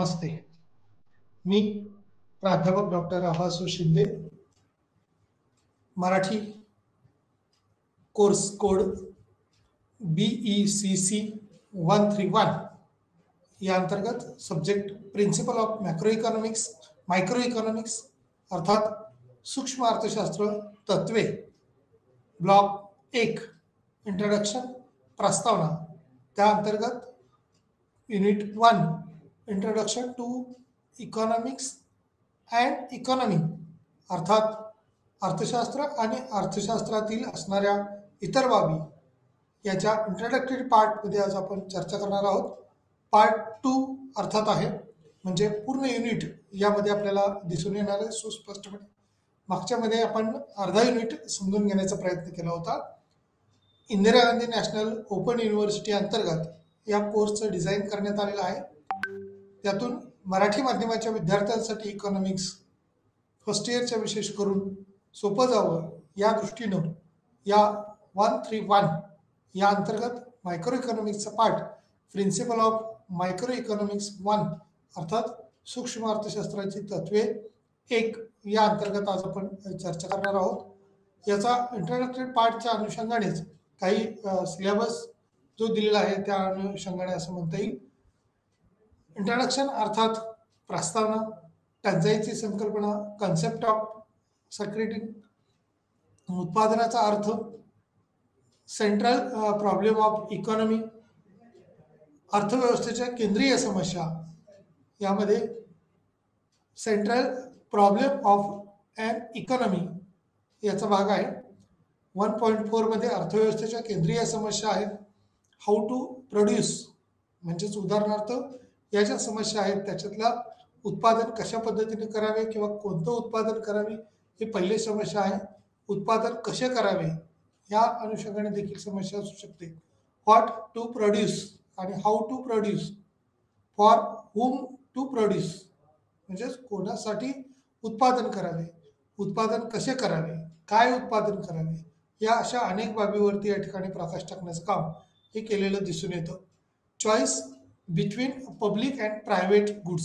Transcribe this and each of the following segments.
नमस्ते. मी प्राध्यापक doctor Abasu Shinde, Marathi course code BECC 131 या अंतर्गत subject principle of micro economics अर्थात सूक्ष्म अर्थशास्त्र तत्वे, ब्लॉक 1 इंट्रोडक्शन प्रस्तावना, त्या अंतर्गत unit 1 introduction to economics and economy अर्थात अर्थशास्त्र आणि अर्थशास्त्रातील असणाऱ्या इतर बाबी याच्या इंट्रोडक्टरी पार्टमध्ये आज आपण चर्चा करणार आहोत. पार्ट 2 अर्थात आहे म्हणजे पूर्ण युनिट यामध्ये आपल्याला दिसून येणार आहे सुस्पष्टपणे. मागच्यामध्ये आपण अर्धा युनिट समजून घेण्याचा प्रयत्न केला होता. Indira Gandhi national open university अंतर्गत या कोर्सचं डिझाईन करण्यात आलेलं आहे. त्यातून मराठी माध्यमाच्या विद्यार्थ्यांसाठी इकॉनॉमिक्स फर्स्ट इयरच्या विशेष करून सोपं जावं या दृष्टीनं या 131 या अंतर्गत मायक्रो इकॉनॉमिक्सचा part principle of micro economics 1 अर्थात सूक्ष्म अर्थशास्त्राची तत्वे 1 या अंतर्गत आज आपण चर्चा करणार आहोत. याचा इंट्रोडक्टरी पार्टच्या अनुषंगानेच काही सिलेबस जो दिलेला आहे त्या अनुषंगाने असं म्हणता येईल. इंट्रोडक्शन अर्थात प्रस्तावना, टंचाईची संकल्पना, कन्सेप्ट ऑफ सेक्रेटिंग, उत्पादनाचा अर्थ, सेंट्रल प्रॉब्लेम ऑफ इकॉनॉमी, अर्थव्यवस्थेच्या केंद्रीय समस्या, यामध्ये central problem of an economy याचा भाग आहे. 1.4 मध्ये अर्थव्यवस्थेच्या केंद्रीय समस्या आहेत. हाऊ टू प्रोड्यूस म्हणजेच उदाहरणार्थ या ज्या समस्या आहेत त्याच्यातला उत्पादन कशा पद्धतीने करावे किंवा कोणतं उत्पादन करावे ही पहिली समस्या आहे. उत्पादन कसे करावे या अनुषंगाने देखील समस्या असू शकते. व्हॉट टू प्रोड्यूस आणि how to produce, for whom to produce म्हणजेच कोणासाठी उत्पादन करावे, उत्पादन कसे करावे, काय उत्पादन करावे, या अशा अनेक बाबीवरती या ठिकाणी प्रकाश टाकण्याचं काम हे केलेलं दिसून येतं. Choice between public and private goods,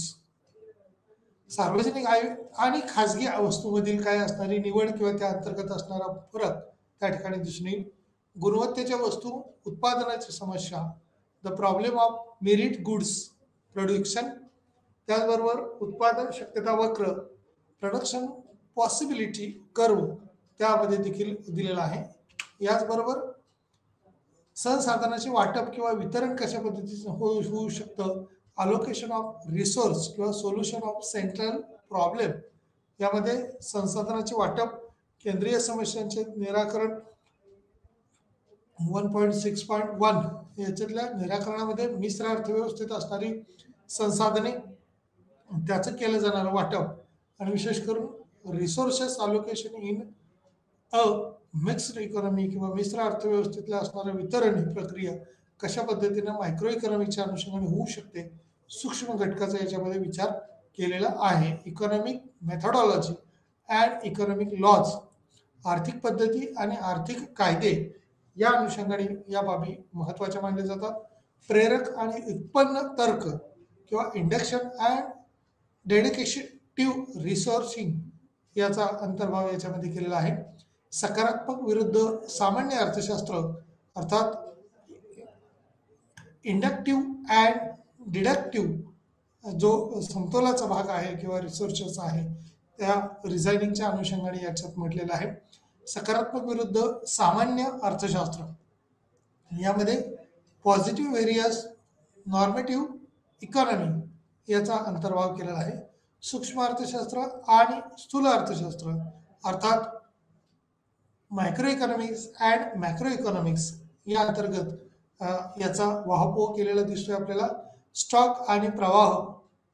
सार्वजनिक आणि खाजगी वस्तूमधील काय असणारी निवड किंवा त्या अंतर्गत असणारा फरक त्या ठिकाणी दिसून येईल. गुणवत्तेच्या वस्तू उत्पादनाची समस्या, the problem of merit goods production, त्याचबरोबर उत्पादन शक्यता वक्र, प्रोडक्शन पॉसिबिलिटी कर्व त्यामध्ये देखील दिलेला आहे. याचबरोबर संसाधनाचे वाटप किंवा वितरण कशा पद्धतीचं होऊ शकतं, अलोकेशन ऑफ रिसोर्स किंवा सोल्युशन ऑफ सेंट्रल प्रॉब्लेम, यामध्ये संसाधनाचे वाटप, केंद्रीय समस्यांचे निराकरण, 1.6.1 याच्यातल्या निराकरणामध्ये मिश्र अर्थव्यवस्थेत असणारी संसाधने त्याचं केलं जाणारं वाटप आणि विशेष करून resources allocation in a mixed economy किंवा मिश्र अर्थव्यवस्थेतल्या असणारं वितरण ही प्रक्रिया कशा पद्धतीने मायक्रो इकॉनॉमिकच्या अनुषंगाने होऊ शकते, सूक्ष्म घटकाचा याच्यामध्ये विचार केलेला आहे. इकॉनॉमिक मेथॉडॉलॉजी अँड इकॉनॉमिक लॉज, आर्थिक पद्धती आणि आर्थिक कायदे या अनुषंगाने या बाबी महत्त्वाच्या मानल्या जातात. प्रेरक आणि उत्पन्न तर्क किंवा इंडक्शन अँड डेडिकेटिव्ह रिसोर्सिंग याचा अंतर्भाव याच्यामध्ये केलेला आहे. सकारात्मक विरुद्ध सामान्य अर्थशास्त्र अर्थात इंडक्टिव्ह अँड डिडक्टिव्ह जो समतोलाचा भाग आहे किंवा रिसोर्सेस आहे त्या डिझायनिंगच्या अनुषंगाने याच्यात म्हटलेलं आहे. सकारात्मक विरुद्ध सामान्य अर्थशास्त्र यामध्ये पॉझिटिव्ह व्हेरियस नॉर्मेटिव्ह इकॉनॉमी याचा अंतर्भाव केलेला आहे. सूक्ष्म अर्थशास्त्र आणि स्थूल अर्थशास्त्र अर्थात micro economics and macro economics या अंतर्गत याचा वाहपोह केलेला दिसतोय आपल्याला. स्टॉक आणि प्रवाह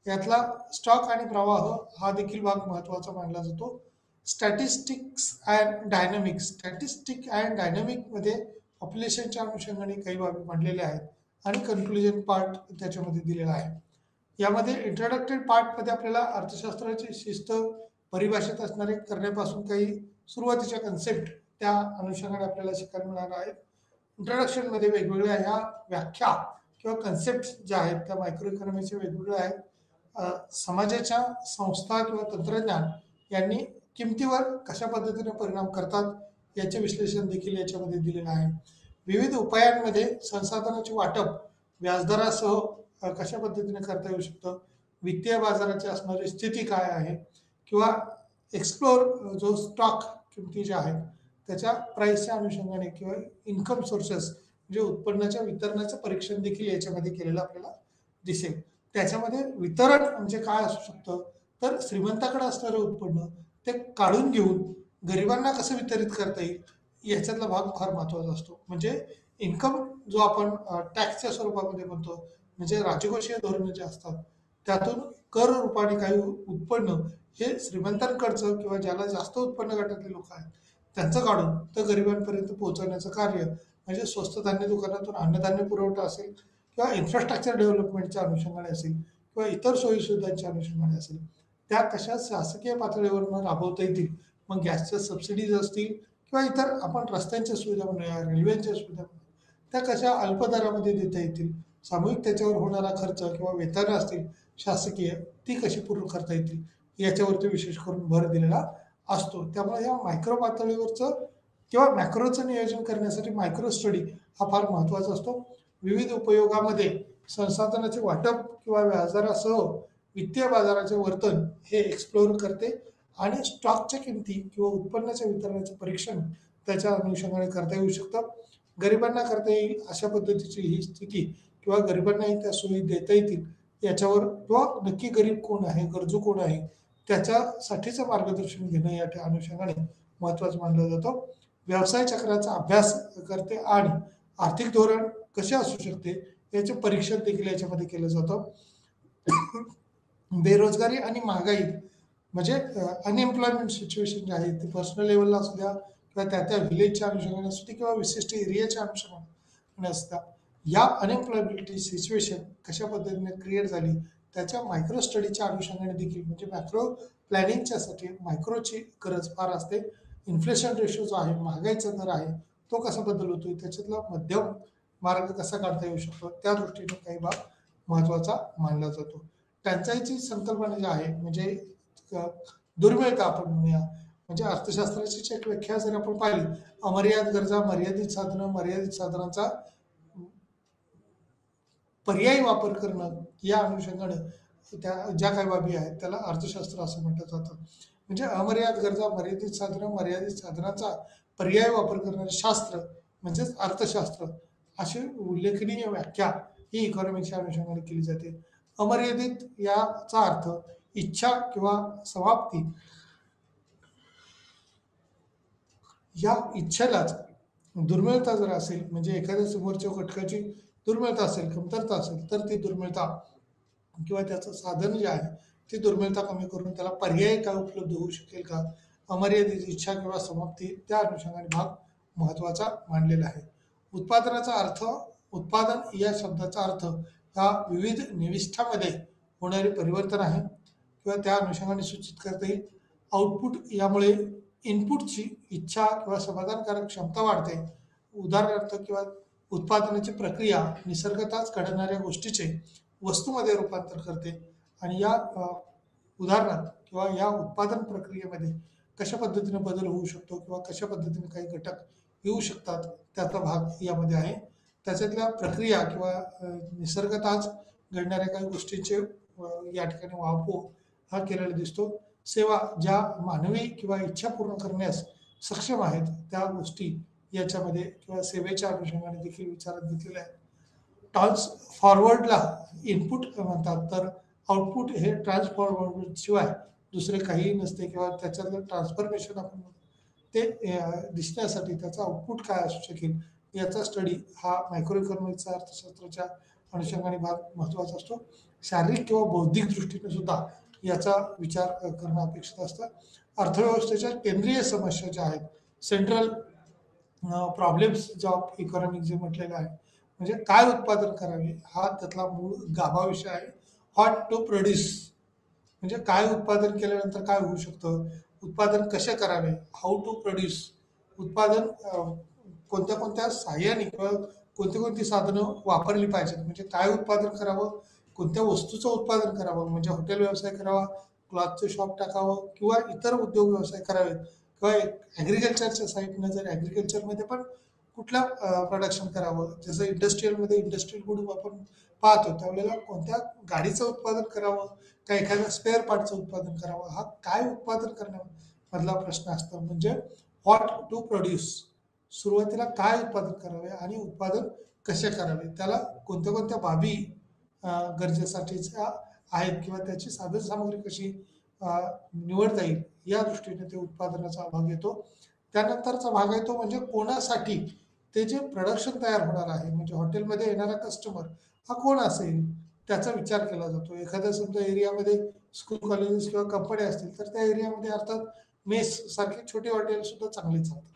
यातला स्टॉक आणि प्रवाह हा देखील भाग महत्त्वाचा मानला जातो. स्टॅटिस्टिक अँड डायनॅमिक मध्ये पॉप्युलेशनच्या अनुषंगाने काही बाबी मांडलेल्या आहेत आणि कन्क्लुजन पार्ट त्याच्यामध्ये दिलेला आहे. यामध्ये इंट्रोडक्टरी पार्टमध्ये आपल्याला अर्थशास्त्राची शिस्त परिभाषित असणारे करण्यापासून काही सुरुवातीच्या कन्सेप्ट त्या अनुषंगाने आपल्याला शिकायला मिळणार आहेत. इंट्रोडक्शनमध्ये वेगवेगळ्या ह्या व्याख्या किंवा कन्सेप्ट ज्या आहेत त्या मायक्रो इकॉनॉमीच्या वेगवेगळ्या आहेत समाजाच्या संस्था किंवा तंत्रज्ञान यांनी किमतीवर कशा पद्धतीने परिणाम करतात याचे विश्लेषण देखील याच्यामध्ये दिलेलं आहे. विविध उपायांमध्ये संसाधनाचे वाटप व्याजदरासह कशा पद्धतीने करता येऊ शकतं, वित्तीय बाजाराची असणारी स्थिती काय आहे, किंवा एक्सप्लोर जो स्टॉक किमती ज्या आहेत त्याच्या प्राईसच्या अनुषंगाने किंवा इन्कम सोर्सेस म्हणजे उत्पन्नाच्या वितरणाचं परीक्षण देखील याच्यामध्ये केलेलं आपल्याला दिसेल. त्याच्यामध्ये वितरण म्हणजे काय असू शकतं, तर श्रीमंताकडे असणारं उत्पन्न ते काढून घेऊन गरिबांना कसं वितरित करता येईल याच्यातला भाग फार महत्त्वाचा असतो. म्हणजे इन्कम जो आपण टॅक्सच्या स्वरूपामध्ये म्हणतो, म्हणजे राजकोषीय धोरणं जे असतात त्यातून कर रूपाने काही उत्पन्न हे श्रीमंतांकडचं किंवा ज्याला जास्त उत्पन्न गटातले लोक आहेत त्यांचं काढून तर गरिबांपर्यंत पोहोचवण्याचं कार्य म्हणजे स्वस्त धान्य दुकानातून अन्नधान्य पुरवठा असेल किंवा इन्फ्रास्ट्रक्चर डेव्हलपमेंटच्या अनुषंगाने असेल किंवा इतर सोयीसुविधांच्या अनुषंगाने असेल, त्या कशा शासकीय पातळीवरून राबवता येतील. मग गॅसच्या सबसिडीज असतील किंवा इतर आपण रस्त्यांच्या सुविधा म्हणूया, रेल्वेच्या सुविधा म्हणूया, त्या कशा अल्प दरामध्ये देता येतील, सामूहिक त्याच्यावर होणारा खर्च किंवा वेतनं असतील शासकीय ती कशी पूर्ण करता येतील याच्यावरती विशेष करून भर दिलेला असतो. त्यामुळे या मायक्रो पातळीवरचं किंवा मॅक्रोचं नियोजन करण्यासाठी मायक्रो स्टडी हा फार महत्त्वाचा असतो. विविध उपयोगामध्ये संसाधनाचे वाटप किंवा व्याजदरासह वित्तीय बाजाराचे वर्तन हे एक्सप्लोर करते आणि स्टॉकच्या किमती किंवा उत्पन्नाच्या वितरणाचे परीक्षण त्याच्या अनुषंगाने करता येऊ शकतं. गरिबांना करता येईल अशा पद्धतीची ही स्थिती किंवा गरिबांनाही त्या सोयी देता येतील याच्यावर किंवा नक्की गरीब कोण आहे, गरजू कोण आहे त्याच्यासाठीचं मार्गदर्शन घेणं या अनुषंगाने महत्त्वाचं मानलं जातं. व्यवसाय चक्राचा अभ्यास करते आणि आर्थिक धोरण कसे असू शकते याचे परीक्षण देखील याच्यामध्ये केलं जातं. बेरोजगारी आणि महागाई म्हणजे अनएम्प्लॉयमेंट सिच्युएशन जे आहे ते पर्सनल लेवलला असू द्या किंवा त्या व्हिलेजच्या अनुषंगाने असू दे किंवा विशिष्ट एरियाच्या अनुषंगाने असतात, या अनएम्प्लॉयबिलिटी सिच्युएशन कशा पद्धतीने क्रिएट झाली त्याच्या मायक्रो स्टडीच्या अनुषंगाने देखील म्हणजे मॅक्रो प्लॅनिंगच्यासाठी मायक्रोची गरज फार असते. इन्फ्लेशन रेशो जो आहे, महागाईचा दर आहे, तो कसा बदल होतोय त्याच्यातला मध्यम मार्ग कसा काढता येऊ शकतो त्या दृष्टीने काही भाग महत्त्वाचा मानला जातो. टंचाईची संकल्पना जी आहे म्हणजे दुर्मिळता आपण म्हणूया, म्हणजे अर्थशास्त्राची एक व्याख्या जर आपण पाहिली, अमर्याद गरजा, मर्यादित साधनं, मर्यादित साधनांचा पर्यायी वापर करणं या अनुषंगाने त्या ज्या काही बाबी आहेत त्याला अर्थशास्त्र असं म्हटलं जातं. म्हणजे अमर्याद गरजा, मर्यादित साधनं, मर्यादित साधनाचा पर्याय वापर करणारे शास्त्र म्हणजेच अर्थशास्त्र अशी उल्लेखनीय व्याख्या ही इकॉनॉमिक्सच्या अनुषंगाने केली जाते. अमर्यादित याचा अर्थ इच्छा किंवा समाप्ती, या इच्छेलाच दुर्मिळता जर असेल म्हणजे एखाद्या समोरच्या घटकाची दुर्मिळता असेल, कमतरता असेल तर ती दुर्मिळता किंवा त्याचं साधन जे आहे ती दुर्मिळता कमी करून त्याला पर्याय काय उपलब्ध होऊ शकेल का, अमर्यादित इच्छा किंवा समाप्ती त्या अनुषंगाने भाग महत्त्वाचा मानलेला आहे. उत्पादनाचा अर्थ, उत्पादन या शब्दाचा अर्थ हा विविध निविष्ठामध्ये होणारे परिवर्तन आहे किंवा त्या अनुषंगाने सूचित करता येईल. आउटपुट यामुळे इनपुटची इच्छा किंवा समाधानकारक क्षमता वाढते. उदाहरणार्थ किंवा उत्पादनाची प्रक्रिया निसर्गतःच घडणाऱ्या गोष्टीचे वस्तूमध्ये रूपांतर करते आणि या उदाहरणात किंवा या उत्पादन प्रक्रियेमध्ये कशा पद्धतीने बदल होऊ शकतो किंवा कशा पद्धतीने काही घटक येऊ शकतात त्याचा भाग यामध्ये आहे. त्याच्यातल्या प्रक्रिया किंवा निसर्गतःच घडणाऱ्या काही गोष्टींचे या ठिकाणी वापर हा केलेला दिसतो. सेवा ज्या मानवी किंवा इच्छा पूर्ण करण्यास सक्षम आहेत त्या गोष्टी याच्यामध्ये किंवा सेवेच्या अनुषंगाने देखील विचारात घेतलेल्या आहेत. ट्रान्स फॉरवर्डला इनपुट म्हणतात तर आउटपुट हे ट्रान्सफॉरवर्ड शिवाय दुसरे काहीही नसते किंवा त्याच्यातलं ट्रान्सफॉर्मेशन आपण ते दिसण्यासाठी त्याचा आउटपुट काय असू शकेल याचा स्टडी हा मायक्रो इकॉनॉमिक्सचा अर्थशास्त्राच्या अनुषंगाने भाग महत्त्वाचा असतो. शारीरिक किंवा बौद्धिक दृष्टीने सुद्धा याचा विचार करणं अपेक्षित असतं. अर्थव्यवस्थेच्या केंद्रीय समस्या ज्या आहेत, सेंट्रल प्रॉब्लेम्स ऑफ इकॉनॉमिक जे म्हटलेलं आहे, म्हणजे काय उत्पादन करावे हा त्यातला मूळ गाभा विषय आहे. व्हॉट टू प्रोड्यूस म्हणजे काय उत्पादन केल्यानंतर काय होऊ शकतं, उत्पादन कसे करावे, हाऊ टू प्रोड्यूस, उत्पादन कोणत्या कोणत्या साह्याने किंवा कोणती कोणती साधनं वापरली पाहिजेत, म्हणजे काय उत्पादन करावं कोणत्या वस्तूचं उत्पादन करावं, म्हणजे हॉटेल व्यवसाय करावा, क्लॉथचं शॉप टाकावं किंवा इतर उद्योग व्यवसाय करावेत किंवा ॲग्रिकल्चरच्या साईडनं जर ॲग्रिकल्चरमध्ये पण कुठलं प्रोडक्शन करावं, जसं इंडस्ट्रीयलमध्ये इंडस्ट्रियल गुड आपण पाहतो त्यावेळेला कोणत्या गाडीचं उत्पादन करावं का एखाद्या स्पेअर पार्टचं उत्पादन करावं, हा काय उत्पादन करण्यामधला प्रश्न असतो. म्हणजे व्हॉट टू प्रोड्यूस, सुरुवातीला काय उत्पादन करावे आणि उत्पादन कसे करावे, त्याला कोणत्या कोणत्या बाबी गरजेसाठीच्या आहेत किंवा त्याची साधनसामुग्री कशी निवडता येईल या दृष्टीने ते उत्पादनाचा भाग येतो. त्यानंतरचा भाग येतो म्हणजे कोणासाठी ते जे प्रोडक्शन तयार होणार आहे, म्हणजे हॉटेलमध्ये येणारा कस्टमर हा कोण असेल त्याचा विचार केला जातो. एखाद्या समजा एरियामध्ये स्कूल कॉलेजेस किंवा कंपन्या असतील तर त्या एरियामध्ये अर्थात मेस सारखे छोटे हॉटेल सुद्धा चांगले चालतात.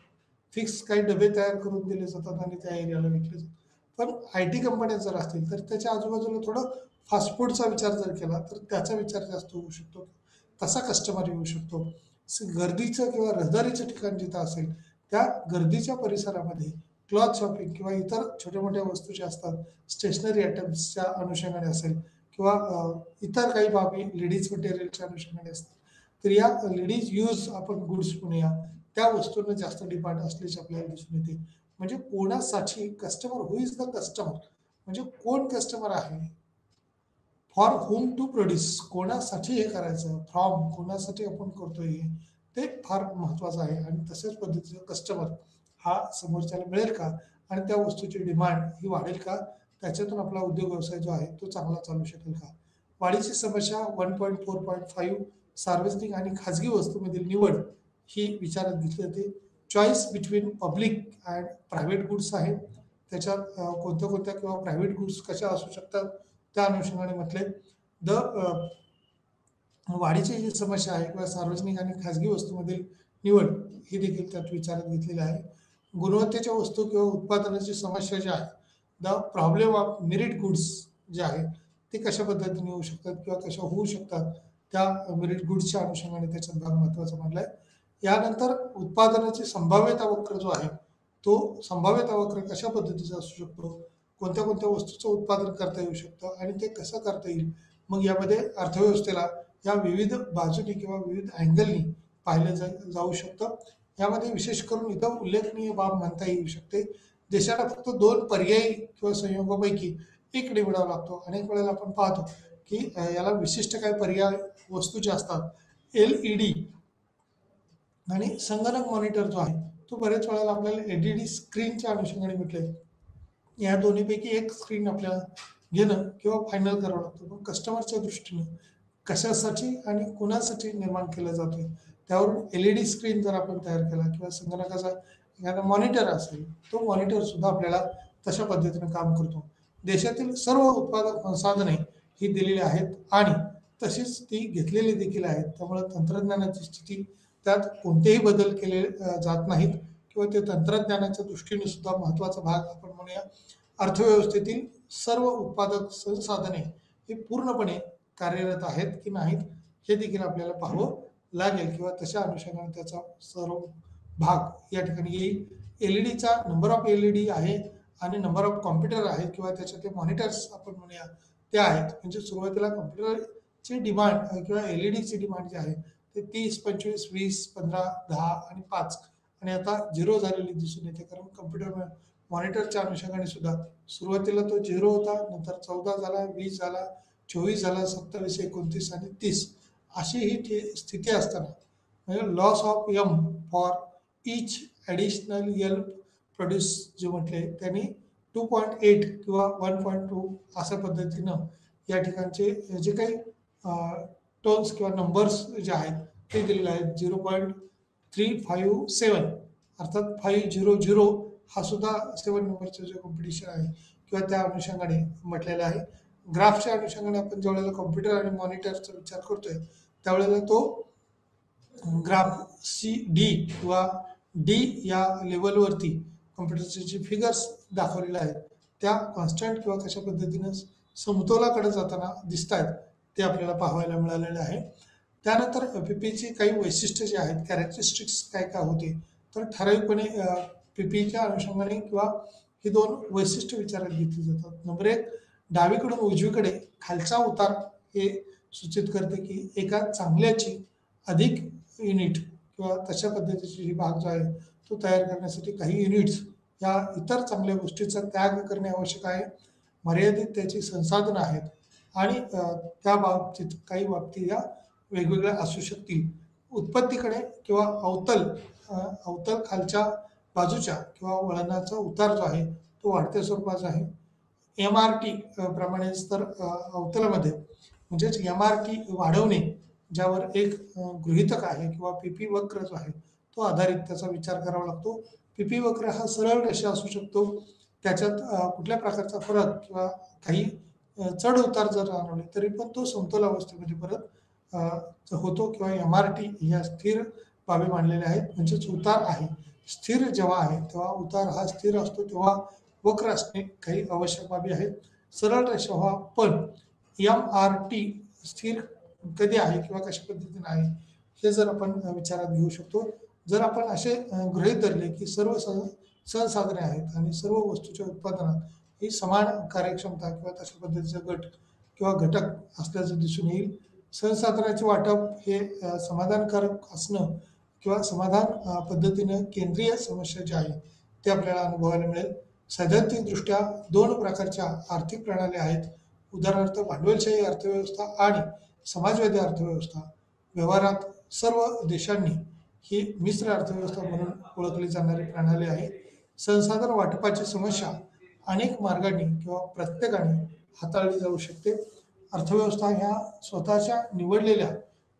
फिक्स काही डबे तयार करून दिले जातात आणि त्या एरियाला विकले जातात. पण आय टी कंपन्या जर असतील तर त्याच्या आजूबाजूला थोडं फास्ट फूडचा विचार जर केला तर त्याचा विचार जास्त होऊ शकतो, तसा कस्टमर येऊ शकतो. गर्दीचं किंवा रहदारीचं ठिकाण जिथं असेल त्या गर्दीच्या परिसरामध्ये क्लॉथ शॉपिंग किंवा इतर छोट्या मोठ्या वस्तू ज्या असतात स्टेशनरी आयटम्सच्या अनुषंगाने असेल किंवा इतर काही बाबी लेडीज मटेरियलच्या अनुषंगाने असतात, तर या लेडीज यूज आपण गुड्स म्हणूया त्या वस्तूंना जास्त डिमांड असल्याचे आपल्याला दिसून येते. म्हणजे कोणासाठी customer, who is the customer, म्हणजे कोण कस्टमर आहे, फॉर होम टू प्रोड्यूस, कोणासाठी हे करायचं, फ्रॉम कोणासाठी आपण करतोय हे, ते फार महत्वाचं आहे. आणि तशाच पद्धतीचं कस्टमर हा समोरच्याला मिळेल का आणि त्या वस्तूची डिमांड ही वाढेल का, त्याच्यातून आपला उद्योग व्यवसाय जो आहे तो चांगला चालू शकेल का. वाढीची समस्या 1.4.5 सार्वजनिक आणि खाजगी वस्तूमधील निवड ही विचारात घेतली जाते. Choice between public and private goods आहे, त्याच्यात कोणत्या कोणत्या किंवा प्रायव्हेट गुड्स कशा असू शकतात त्या अनुषंगाने म्हटले. द वाढीची जी समस्या आहे किंवा सार्वजनिक आणि खाजगी वस्तूमधील निवड ही देखील त्यात विचारात घेतलेली आहे. गुणवत्तेच्या वस्तू किंवा उत्पादनाची समस्या जी आहे, the problem of merit goods जे आहे ते कशा पद्धतीने होऊ शकतात किंवा कशा होऊ शकतात, त्या मेरिट गुड्सच्या अनुषंगाने त्याच्यात भाग महत्वाचा मानलाय. यानंतर उत्पादनाची संभाव्यता वक्र जो आहे तो संभाव्यता वक्र कशा पद्धतीचा असू शकतो, कोणत्या कोणत्या वस्तूचं उत्पादन करता येऊ शकतं आणि ते कसं करता येईल. मग यामध्ये अर्थव्यवस्थेला या विविध बाजूनी किंवा विविध अँगलनी पाहिलं जाऊ शकतं. यामध्ये विशेष करून इथं उल्लेखनीय बाब म्हणता येऊ शकते, देशाला फक्त 2 पर्यायी किंवा संयोगापैकी एक निवडावा लागतो. अनेक वेळेला आपण पाहतो की याला विशिष्ट काही पर्याय वस्तू ज्या असतात, LED आणि संगणक मॉनिटर जो आहे तो बऱ्याच वेळेला आपल्याला LED स्क्रीनच्या अनुषंगाने म्हटले, या दोन्हीपैकी एक स्क्रीन आपल्याला घेणं किंवा फायनल करावं लागतं. पण कस्टमरच्या दृष्टीनं कशासाठी आणि कुणासाठी निर्माण केलं जातोय त्यावरून LED स्क्रीन जर आपण तयार केला किंवा संगणकाचा एखादा मॉनिटर असेल तो मॉनिटर सुद्धा आपल्याला तशा पद्धतीने काम करतो. देशातील सर्व उत्पादक संसाधने ही दिलेली आहेत आणि तशीच ती घेतलेली देखील आहेत. त्यामुळे तंत्रज्ञानाची स्थिती त्यात कोणतेही बदल केले जात नाहीत किंवा ते तंत्रज्ञानाच्या दृष्टीने सुद्धा महत्वाचा भाग आपण म्हणूया. अर्थव्यवस्थेतील सर्व उत्पादक संसाधने हे पूर्णपणे कार्यरत आहेत की नाहीत हे देखील आपल्याला पाहावं लागेल किंवा तशा अनुषंगाने त्याचा सर्व भाग या ठिकाणी येईल. LEDचा नंबर ऑफ LED आहे आणि नंबर ऑफ कॉम्प्युटर आहेत किंवा त्याचे ते मॉनिटर्स आपण म्हणूया ते आहेत. म्हणजे सुरुवातीला कॉम्प्युटरची डिमांड किंवा LEDची डिमांड जी आहे ते 30, 25, 20, 15, 10 आणि 5 आणि आता 0 झालेली दिसून येते. कारण कॉम्प्युटर मॉनिटरच्या अनुषंगाने सुद्धा सुरुवातीला तो 0 होता, नंतर 14 झाला, 20 झाला, 24 झाला, 27, 29 आणि 30 अशी ही स्थिती असताना म्हणजे loss of M for each additional L produce जे म्हटले त्यांनी 2.8 किंवा 1.2 अशा पद्धतीनं या ठिकाणचे जे काही टोन्स किंवा नंबर्स जे आहेत ते दिलेले आहेत. 0.357 अर्थात 500 हा सुद्धा 7 नंबरचं जे कॉम्पिटिशन आहे किंवा त्या अनुषंगाने म्हटलेलं आहे. ग्राफच्या अनुषंगाने आपण ज्यावेळेला कॉम्प्युटर आणि मॉनिटरचा विचार करतोय त्यावेळेला तो ग्राफ CD किंवा D या लेवलवरती कॉम्प्युटरचे जे फिगर्स दाखवलेले आहेत त्या कॉन्स्टंट किंवा कशा पद्धतीनं समतोलाकडे जाताना दिसत आहेत ते आपल्याला पाहायला मिळालेले आहे. त्यानंतर PPEची काही वैशिष्ट्ये जी आहेत, कॅरेक्टरिस्टिक्स काय काय होते, तर ठराविकपणे PPEच्या अनुषंगाने किंवा ही 2 वैशिष्ट्य विचारात घेतली जातात. नंबर 1 डावीकडून उजवीकडे खालचा उतार हे सूचित करते की एका चांगल्याची अधिक युनिट किंवा तशा पद्धतीची जी भाग जो आहे तो तयार करण्यासाठी काही युनिट्स या इतर चांगल्या गोष्टीचा त्याग करणे आवश्यक आहे. मर्यादित त्याची संसाधनं आहेत आणि त्या बाबतीत काही बाबती या वेगवेगळ्या असू शकतील. उत्पत्तीकडे किंवा अवतल खालच्या बाजूच्या किंवा वळणाचा उतार जो आहे तो वाढत्या स्वरूपाचा आहे. MRT प्रमाणेच तर अवतलामध्ये म्हणजेच MRT वाढवणे ज्यावर एक गृहीतक आहे किंवा PP वक्र जो आहे तो आधारित त्याचा विचार करावा लागतो. PP वक्र हा सरळ रेषा असू शकतो. त्याच्यात कुठल्या प्रकारचा फरक किंवा काही चढ उतार जर जाणवले तरी पण तो समतोल अवस्थेमध्ये परत होतो किंवा MRT या स्थिर बाबी मानलेल्या आहेत. म्हणजेच उतार आहे स्थिर जेव्हा आहे तेव्हा उतार हा स्थिर असतो, तेव्हा वक्र असणे काही आवश्यक बाबी आहेत. सरळ रेषा व्हा पण MRT स्थिर कधी आहे किंवा कशा पद्धतीने आहे हे जर आपण विचारात घेऊ शकतो. जर आपण असे गृहीत धरले की सर्व संसाधने आहेत आणि सर्व वस्तूच्या उत्पादनात ही समान कार्यक्षमता किंवा तशा पद्धतीचा गट किंवा घटक असल्याचं दिसून येईल. संसाधनाचे वाटप हे समाधानकारक असणं किंवा समाधान पद्धतीनं केंद्रीय समस्या जी आहे ते आपल्याला अनुभवायला मिळेल. सैद्धांतिकदृष्ट्या दोन प्रकारच्या आर्थिक प्रणाल्या आहेत. उदाहरणार्थ भांडवलशाही अर्थव्यवस्था आणि समाजवादी अर्थव्यवस्था. व्यवहारात सर्व देशांनी ही मिश्र अर्थव्यवस्था म्हणून ओळखली जाणारी प्रणाली आहे. संसाधन वाटपाची समस्या अनेक मार्गांनी किंवा प्रत्येकाने हाताळली जाऊ शकते. अर्थव्यवस्था ह्या स्वतःच्या निवडलेल्या